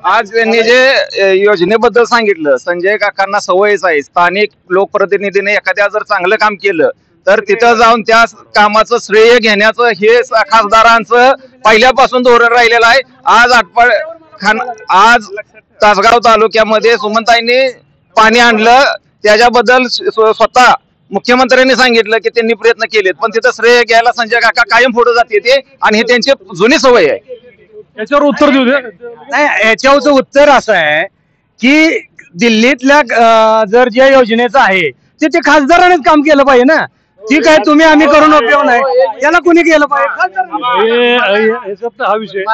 आज त्यांनी जे योजनेबद्दल सांगितलं, संजय काकांना सवयच आहे, स्थानिक लोकप्रतिनिधीने एखाद्या जर चांगलं काम केलं तर तिथं जाऊन त्या कामाचं श्रेय घेण्याचं हे खासदारांचं पहिल्यापासून धोरण राहिलेलं आहे. आज तासगाव तालुक्यामध्ये सुमनताईंनी पाणी आणलं, त्याच्याबद्दल स्वतः मुख्यमंत्र्यांनी सांगितलं की त्यांनी प्रयत्न केलेत, पण तिथं श्रेय घ्यायला संजय काका कायम पुढे जाते ते, आणि हे त्यांची जुनी सवय आहे. याच्यावर उत्तर देऊ दे. नाही, याच्यावरचं उत्तर असं आहे की दिल्लीतल्या जर ज्या योजनेचं आहे ते खासदारानेच काम केलं पाहिजे ना. ठीक आहे, तुम्ही आम्ही करून उपयोग नाही, याला कोणी केलं पाहिजे. हा विषय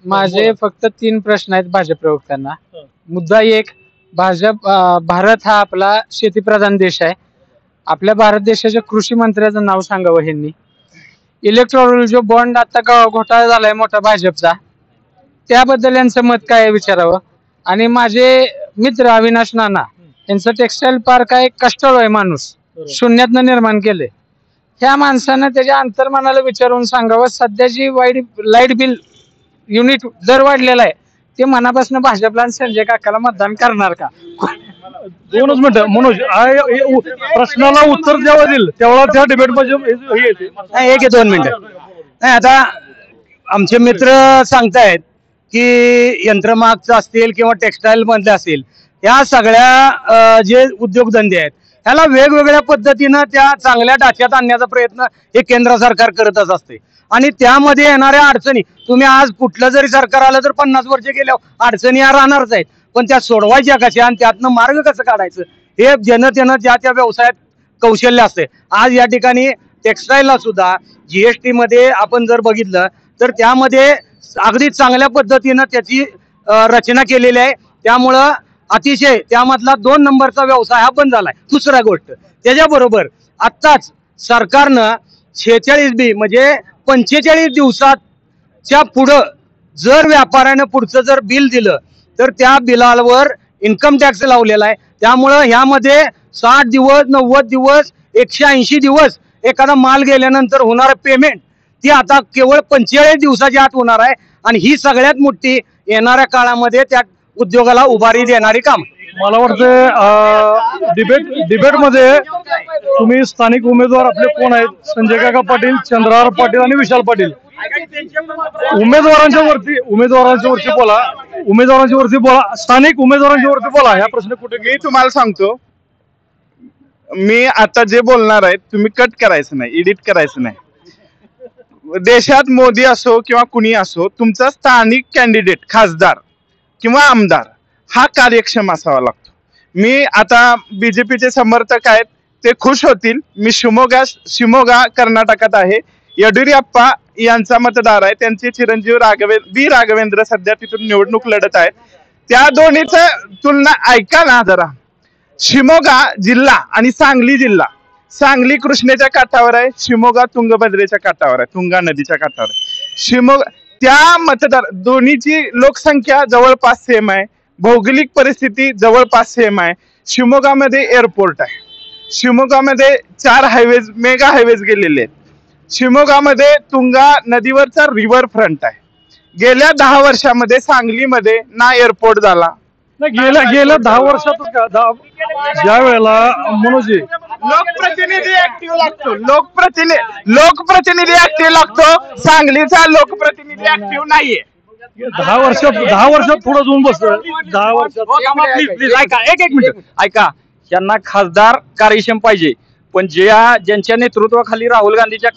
माझे फक्त 3 प्रश्न आहेत भाजप प्रवक्त्यांना. मुद्दा 1, भारत हा आपला शेतीप्रधान देश आहे, आपल्या भारत देशाच्या कृषी मंत्र्याचं नाव सांगावं ह्यांनी. इलेक्ट्रॉनिक जो बॉन्ड आता घोटाळा झालाय मोठा भाजपचा, त्याबद्दल यांचं मत काय विचारावं. आणि माझे मित्र अविनाश नाना यांचं टेक्सटाईल पार्क आहे, कष्टाळू आहे माणूस, शून्यातनं निर्माण केले. ह्या माणसानं त्याच्या अंतर्मनाला विचारून सांगावं, सध्याची लाईट बिल युनिट दर वाढलेला आहे, ते मनापासून भाजपला आणि संजय काकाला मतदान करणार का? 2 मिनिटं मनोज, प्रश्नाला उत्तर जेव्हा देईल तेव्हा त्या डिबेट मध्ये एक 2 मिनिटं. नाही, आता आमचे मित्र सांगतायत की यंत्रमागचं असतील किंवा टेक्सटाईल मधले असतील, या सगळ्या जे उद्योगधंदे आहेत ह्याला वेगवेगळ्या पद्धतीनं त्या चांगल्या ढाच्यात आणण्याचा प्रयत्न हे केंद्र सरकार करतच असते, आणि त्यामध्ये येणाऱ्या अडचणी, तुम्ही आज कुठलं जरी सरकार आलं तर 50 वर्ष गेल्यावर अडचणी या राहणारच आहेत, पण त्या सोडवायच्या कशा आणि त्यातनं मार्ग कसं काढायचं हे जनतेनं ज्या त्या व्यवसायात कौशल्य असते. आज या ठिकाणी टेक्सटाईलला सुद्धा जीएसटी मध्ये आपण जर बघितलं तर त्यामध्ये अगदी चांगल्या पद्धतीनं त्याची रचना केलेली आहे, त्यामुळं अतिशय त्यामधला 2 नंबरचा व्यवसाय हा बंद झालाय. दुसरा गोष्ट, त्याच्याबरोबर आत्ताच सरकारनं 46B म्हणजे 45 दिवसाच्या पुढं जर व्यापाऱ्यानं पुढचं जर बिल दिलं तर त्या बिलावर इन्कम टॅक्स लावलेला आहे, त्यामुळं ह्यामध्ये 60 दिवस 90 दिवस 180 दिवस एखादा माल गेल्यानंतर होणारं पेमेंट ती आता केवळ 45 दिवसाच्या आत होणार आहे, आणि ही सगळ्यात मोठी येणाऱ्या काळामध्ये त्या उद्योगाला उभारी देणारी काम. मला वाटतं डिबेट मध्ये तुम्ही स्थानिक उमेदवार आपले कोण आहेत, संजय काका पाटील, चंद्रहार पाटील आणि विशाल पाटील, उमेदवारांच्या वरती बोला, स्थानिक उमेदवारांच्या वरती बोला. ह्या प्रश्न कुठे मी तुम्हाला सांगतो, मी आता जे बोलणार आहे तुम्ही कट करायचं नाही, एडिट करायचं नाही. देशात मोदी असो किंवा कुणी असो, तुमचा स्थानिक कॅन्डिडेट खासदार किंवा आमदार हा कार्यक्षम असावा लागतो. मी आता बीजेपीचे समर्थक आहेत ते खुश होतील. मी शिमोगा कर्नाटकात आहे, येडियुरप्पा यांचा मतदार आहे, त्यांचे चिरंजीव राघवेंद्र सध्या तिथून निवडणूक लढत आहेत. त्या दोन्हीचं तुलना ऐका ना जरा. शिमोगा जिल्हा आणि सांगली जिल्हा, सांगली कृष्णेच्या काठावर आहे, शिमोगा तुंगभद्रेच्या काठावर आहे, तुंगा नदीच्या काठावर आहे. शिमोगा त्या दोन्हीची लोकसंख्या जवळपास सेम आहे, भौगोलिक परिस्थिती जवळपास सेम आहे. शिवमोगामध्ये एअरपोर्ट आहे, शिवमोगामध्ये 4 हायवेज मेगा हायवेज गेलेले आहेत, शिवमोगामध्ये तुंगा नदीवरचा रिव्हर फ्रंट आहे. गेल्या 10 वर्षामध्ये सांगलीमध्ये ना एअरपोर्ट झाला, गेल्या 10 वर्षात ज्या वेळेला मनोजी लोकप्रतिनिधी ऍक्टिव्ह लागतो, लोकप्रतिनिधी ऍक्टिव्ह लागतो, सांगलीचा लोकप्रतिनिधी ऍक्टिव्ह नाहीये. 10 वर्षात पुढे जाऊन बसलं. 10 वर्षात प्लीज ऐका, एक मिनिट ऐका. यांना खासदार कार्यक्षम पाहिजे, पण ज्यांच्या नेतृत्वाखाली राहुल गांधीच्या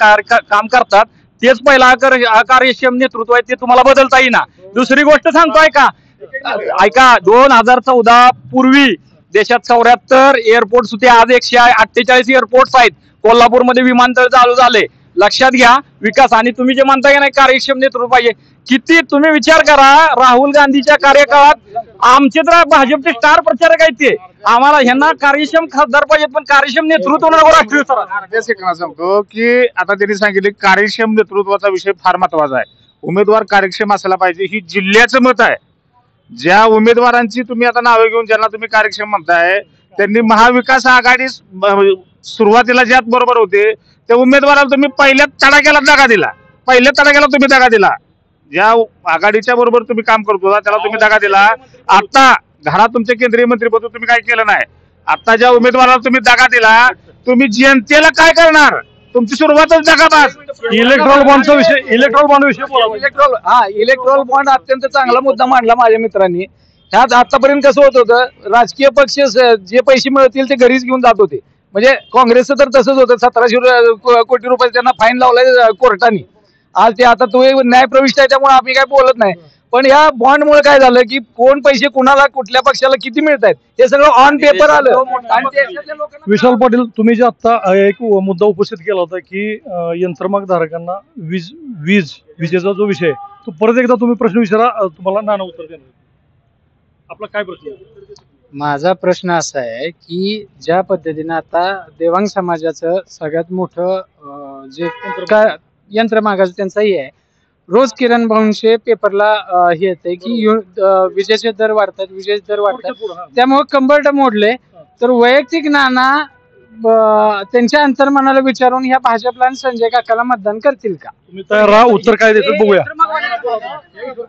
काम करतात तेच पहिला कार्यक्षम नेतृत्व आहे, ते तुम्हाला बदलता येईना. दुसरी गोष्ट सांगतो ऐका 2014 पूर्वी देशात 74 एअरपोर्ट्स होते, आज 148 एअरपोर्ट्स आहेत. कोल्हापूरमध्ये विमानतळ चालू झाले. लक्षात घ्या विकास. आणि तुम्ही जे म्हणता की नाही कार्यक्षम नेतृत्व पाहिजे, किती तुम्ही विचार करा, राहुल गांधीच्या कार्यकाळात आमचे तर भाजपचे स्टार प्रचारक आहेत, ते आम्हाला ह्यांना कार्यक्षम खासदार पाहिजेत, पण कार्यक्षम नेतृत्व नको राष्ट्रीय स्तरावर. सांगतो की आता त्यांनी सांगितले कार्यक्षम नेतृत्वाचा विषय फार महत्वाचा आहे. उमेदवार कार्यक्षम असायला पाहिजे, ही जिल्ह्याचं मत आहे. ज्या उमेदवारांची तुम्ही आता नावे घेऊन ज्यांना तुम्ही कार्यक्षम म्हणताय, त्यांनी महाविकास आघाडी सुरुवातीला ज्यात बरोबर होते त्या उमेदवाराला तुम्ही पहिल्या तडाख्याला दगा दिला. ज्या आघाडीच्या बरोबर तुम्ही काम करत होता त्याला तुम्ही दगा दिला. आता घरात तुमचे केंद्रीय मंत्रीपद तुम्ही काय केलं नाही. आता ज्या उमेदवाराला तुम्ही दगा दिला, तुम्ही जनतेला काय करणार? तुमची सुरुवातच दगाबाज. इलेक्ट्रॉल बॉन्डचा विषय, इलेक्ट्रॉल बॉन्ड अत्यंत चांगला मुद्दा मांडला माझ्या मित्रांनी. ह्यात आतापर्यंत कसं होत होतं, राजकीय पक्ष जे पैसे मिळतील ते घरीच घेऊन जात होते. म्हणजे काँग्रेसचं तर तसंच होतं, 1700 कोटी रुपये त्यांना फाईन लावलाय कोर्टाने. आज ते आता तो न्यायप्रविष्ट आहे, त्यामुळे आम्ही काय बोलत नाही. पण या बॉन्डमुळे काय झालं की कोण पैसे कुणाला कुठल्या पक्षाला किती मिळत आहेत हे सगळं ऑन पेपर आलं. विशाल पाटील, तुम्ही जे आता एक मुद्दा उपस्थित केला होता की यंत्रमाग धारकांना विजेचा जो विषय, तो परत एकदा तुम्ही प्रश्न विचारा, तुम्हाला नाना उत्तर देणार. आपला काय प्रश्न? माझा प्रश्न असा आहे की ज्या पद्धतीने आता देवांग समाजाचं सगळ्यात मोठं जे यंत्रमागाचं त्यांचाही आहे, रोज किरण भाऊंचे पेपरला हे येते की विजेचे दर वाढतात, त्यामुळे कंबरट मोडले. तर वैयक्तिक नाना त्यांच्या अंतर्मनाला विचारून ह्या भाजपला आणि संजय काकाला मतदान करतील का? तुम्ही तयार राहा, उत्तर काय देतात बघूया.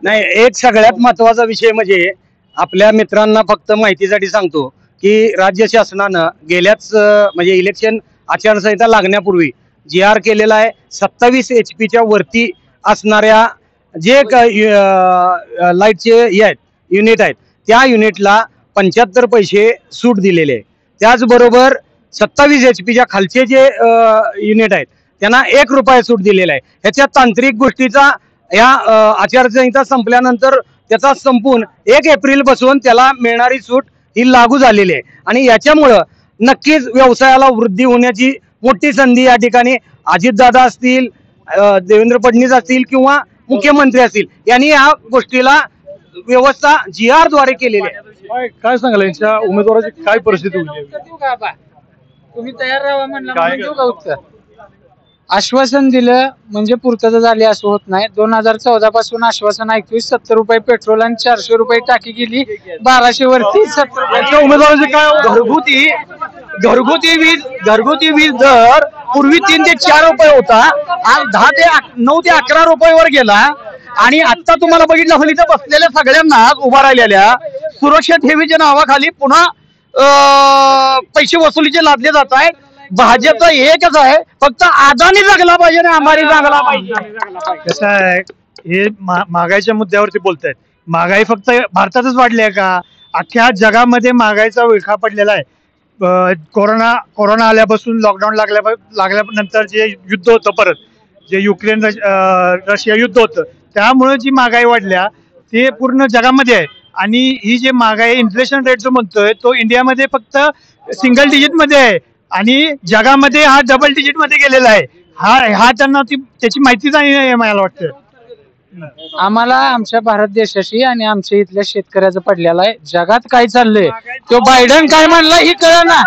नाही, एक सगळ्यात महत्वाचा विषय म्हणजे आपल्या मित्रांना फक्त माहितीसाठी सांगतो की राज्य शासनानं गेल्याच म्हणजे इलेक्शन आचारसंहिता लागण्यापूर्वी GR केलेला आहे. 27 HP वरती असणाऱ्या जे लाईटचे हे आहेत युनिट आहेत, त्या युनिटला 75 पैसे सूट दिलेले आहे. त्याचबरोबर 27 HP खालचे जे युनिट आहेत त्यांना 1 रुपया सूट दिलेला आहे. ह्याच्या तांत्रिक गोष्टीचा या आचारसंहिता संपल्यानंतर त्याचा संपून 1 एप्रिल पासून त्याला मिळणारी सूट ही लागू झालेली आहे. आणि याच्यामुळं नक्कीच व्यवसायाला वृद्धी होण्याची मोठी संधी या ठिकाणी अजितदादा असतील, देवेंद्र फडणवीस असतील किंवा मुख्यमंत्री असतील, यांनी या गोष्टीला व्यवस्था GR द्वारे केलेली आहे. काय सांगाल यांच्या उमेदवाराची काय परिस्थिती होती? तुम्ही तयार राहा म्हणलं उत्तर. आश्वासन दिलं म्हणजे पूर्तता झाली असं होत नाही. 2014 पासून आश्वासन ऐकतोय. 70 रुपये पेट्रोल आणि 400 रुपये टाकी गेली, 1200 वरती 70 रुपये. उमेदवाराचे काय? घरगुती वीज दर पूर्वी 3 ते 4 रुपये होता, आज 9 ते 11 रुपयावर गेला. आणि आता तुम्हाला बघितलं असेल इथं बसलेल्या सगळ्यांना उभा राहिलेल्या सुरक्षा ठेवीच्या नावाखाली पुन्हा पैसे वसुलीचे लादले जात आहेत. भाजपचा एकच आहे, फक्त अदानी जगला पाहिजे आणि अंबानी जगला पाहिजे. कसं आहे, हे महागाईच्या मुद्द्यावरती बोलतायत. महागाई फक्त भारतातच वाढली आहे का? अख्ख्या जगामध्ये महागाईचा विळखा पडलेला आहे. कोरोना आल्यापासून लॉकडाऊन लागल्यानंतर जे युद्ध होतं, परत जे युक्रेन रशिया युद्ध होतं, त्यामुळे जी महागाई वाढल्या ते पूर्ण जगामध्ये आहे. आणि ही जे महागाई इन्फ्लेशन रेट जो म्हणतोय तो इंडियामध्ये फक्त सिंगल डिजिट मध्ये आहे आणि जगामध्ये हा डबल डिजिट मध्ये गेलेला आहे. हा त्यांना त्याची माहितीच नाही मला वाटतं. आम्हाला आमच्या भारत देशाशी आणि आमच्या इथल्या शेतकऱ्याचं पडलेला आहे. जगात काय चाललंय तो बायडन काय म्हणला ही कळ ना.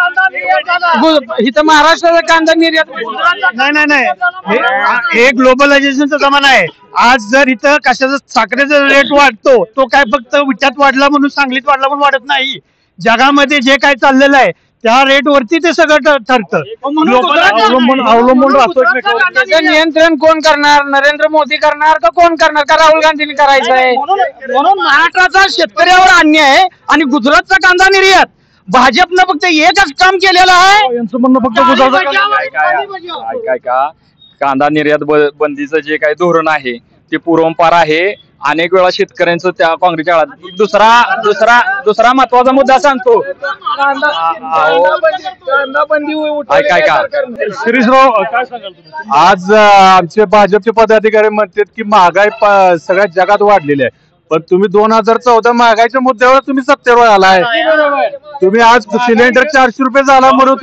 इथं महाराष्ट्राचा कांदा निर्यात नाही, हे ग्लोबलायझेशनचा जमाना आहे. आज जर इथं कशाचा साखरेचा रेट वाढतो तो काय फक्त विट्यात वाढला म्हणून सांगलीत वाढला म्हणून वाढत नाही. जगामध्ये जे काय चाललेलं आहे त्या रेट वरती ते सगळं ठरतं. अवलंबून राहतो एकमेकावर. त्याचं नियंत्रण कोण करणार? नरेंद्र मोदी करणार का कोण करणार? का राहुल गांधींनी करायचं आहे? म्हणून महाराष्ट्राचा शेतकऱ्यावर अन्याय आहे आणि गुजरातचा कांदा निर्यात भाजपनं फक्त एकच काम केलेलं आहे. यांचं म्हणणं फक्त का कांदा निर्यात बंदीचं जे काही धोरण आहे ते पूर्वंपार आहे. अनेक वेळा शेतकऱ्यांचं त्या काँग्रेसच्या काळात दुसरा महत्वाचा मुद्दा सांगतो. काय शिरीषराव काय सांगाल तुम्ही? आज आमचे भाजपचे पदाधिकारी म्हणतात की महागाई सगळ्या जगात वाढलेली आहे, पण तुम्ही 2014 महागाईच्या मुद्द्यावर तुम्ही सत्तेवर आलाय. तुम्ही आज सिलेंडर 400 रुपये झाला म्हणून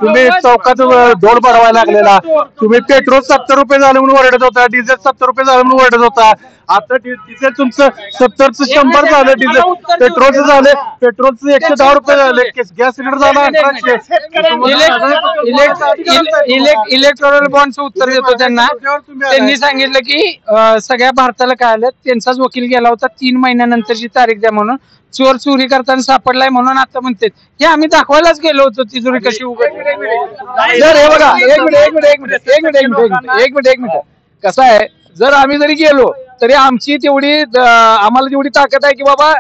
तुम्ही चौकात ढोल बडवायला लागलेला. तुम्ही पेट्रोल 70 रुपये झालं म्हणून ओरडत होता, डिझेल 70 रुपये झालं म्हणून ओरडत होता. आता डिझेल तुमचं 70चं 100 झालं, डिझेल पेट्रोलचं झालं, पेट्रोलचं 110 रुपये झाले, गॅस सिलेंडर झाला 1800. इलेक्ट्रॉनिक बॉन्डचं उत्तर देतो त्यांना. त्यांनी सांगितलं की सगळ्या भारताला काय आलं, त्यांचाच वकील गेला होता 3 महिन्यानंतरची तारीख द्या म्हणून. चोर चोरी करताना सापडलाय म्हणून आता म्हणते हे आम्ही दाखवायलाच गेलो होतो तिजोरी कशी उघडली. जर हे बघा एक मिनिट कसं आहे, जर आम्ही जरी गेलो तरी आमची तेवढी आम्हाला जेवढी ताकद आहे की बाबा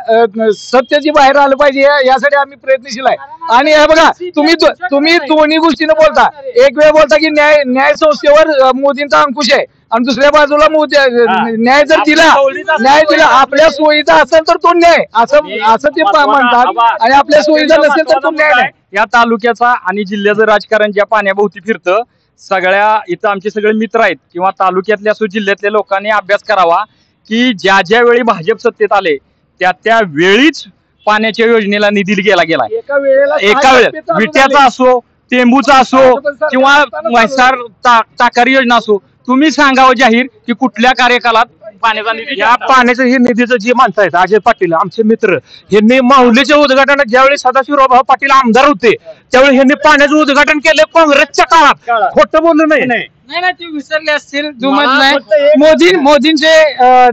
सत्य जी बाहेर आलं पाहिजे यासाठी आम्ही प्रयत्नशील आहे. आणि हे बघा तुम्ही दोन्ही गोष्टीनं बोलता. एक वेळ बोलता की न्याय संस्थेवर मोदींचा अंकुश आहे आणि दुसऱ्या बाजूला न्याय जर दिला आपल्या सोयीचा असेल तर तो न्याय असं ते म्हणतात आणि आपल्या सोयीचा नसेल तर तो न्याय नाही. या तालुक्याचा आणि जिल्ह्याचं राजकारण ज्या पाण्याभोवती फिरतं, सगळ्या इथं आमचे सगळे मित्र आहेत किंवा तालुक्यातल्या असो जिल्ह्यातल्या लोकांनी अभ्यास करावा की ज्या वेळी भाजप सत्तेत आले त्या वेळीच पाण्याच्या योजनेला निधी गेला. एका वेळेला विट्याचा असो, टेंबूचा असो किंवा म्हैसार ताकारी योजना असो, तुम्ही सांगावं जाहीर की कुठल्या कार्यकालात पाण्याचा निधी. या पाण्याचं हे निधीचं जे माणसं आहेत अजय पाटील आमचे मित्र, यांनी माहुलीच्या उद्घाटनात ज्यावेळी सदाशिवराव पाटील आमदार होते त्यावेळी यांनी पाण्याचं उद्घाटन केलं काँग्रेसच्या काळात. खोटं बोललं नाही. नाही ते विसरले असतील, दुमत नाही. मोदींचे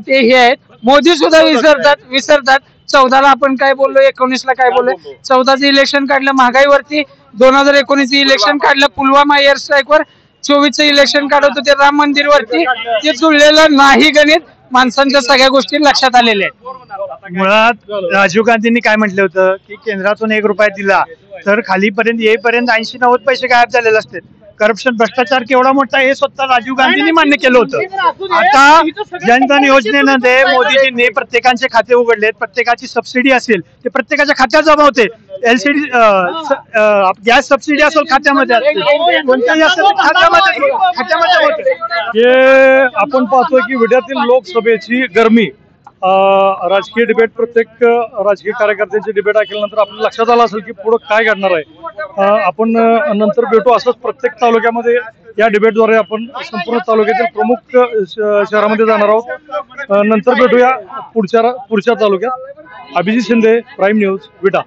ते हे आहेत, मोदी सुद्धा विसरतात. 14ला आपण काय बोललो, 19ला काय बोललो, 14चं इलेक्शन काढलं महागाईवरती, 2019चं इलेक्शन काढलं पुलवामा एअर स्ट्राईकवर, 24चं इलेक्शन काढत होते राम मंदिर वरती. ते जुळलेलं नाही गणित. माणसांच्या सगळ्या गोष्टी लक्षात आलेल्या आहेत. मुळात राजीव गांधींनी काय म्हटलं होतं की केंद्रातून 1 रुपया दिला तर खालीपर्यंत येईपर्यंत 80-90 पैसे गायब झालेले असते. करप्शन भ्रष्टाचार केवढा मोठा आहे हे स्वतः राजीव गांधींनी मान्य केलं होतं. आता जनधन योजनेमध्ये मोदीजींनी प्रत्येकाचे खाते उघडलेत. प्रत्येकाची सबसिडी असेल ते प्रत्येकाच्या खात्यात जमा होते. LCD गॅस सबसिडी असेल खात्यामध्ये कोणत्याही असेल खात्यामध्ये होते. हे आपण पाहतोय की विड्यातील लोकसभेची गरमी, राजकीय डिबेट, प्रत्येक राजकीय कार्यकर्त्यांची डिबेट ऐकल्यानंतर आपल्याला लक्षात आलं असेल की पुढे काय घडणार आहे. आपण नंतर भेटू. असंच प्रत्येक तालुक्यामध्ये या डिबेटद्वारे आपण संपूर्ण तालुक्यातील प्रमुख शहरामध्ये जाणार आहोत. नंतर भेटूया पुढच्या तालुक्यात. अभिजित शिंदे, प्राईम न्यूज, विटा.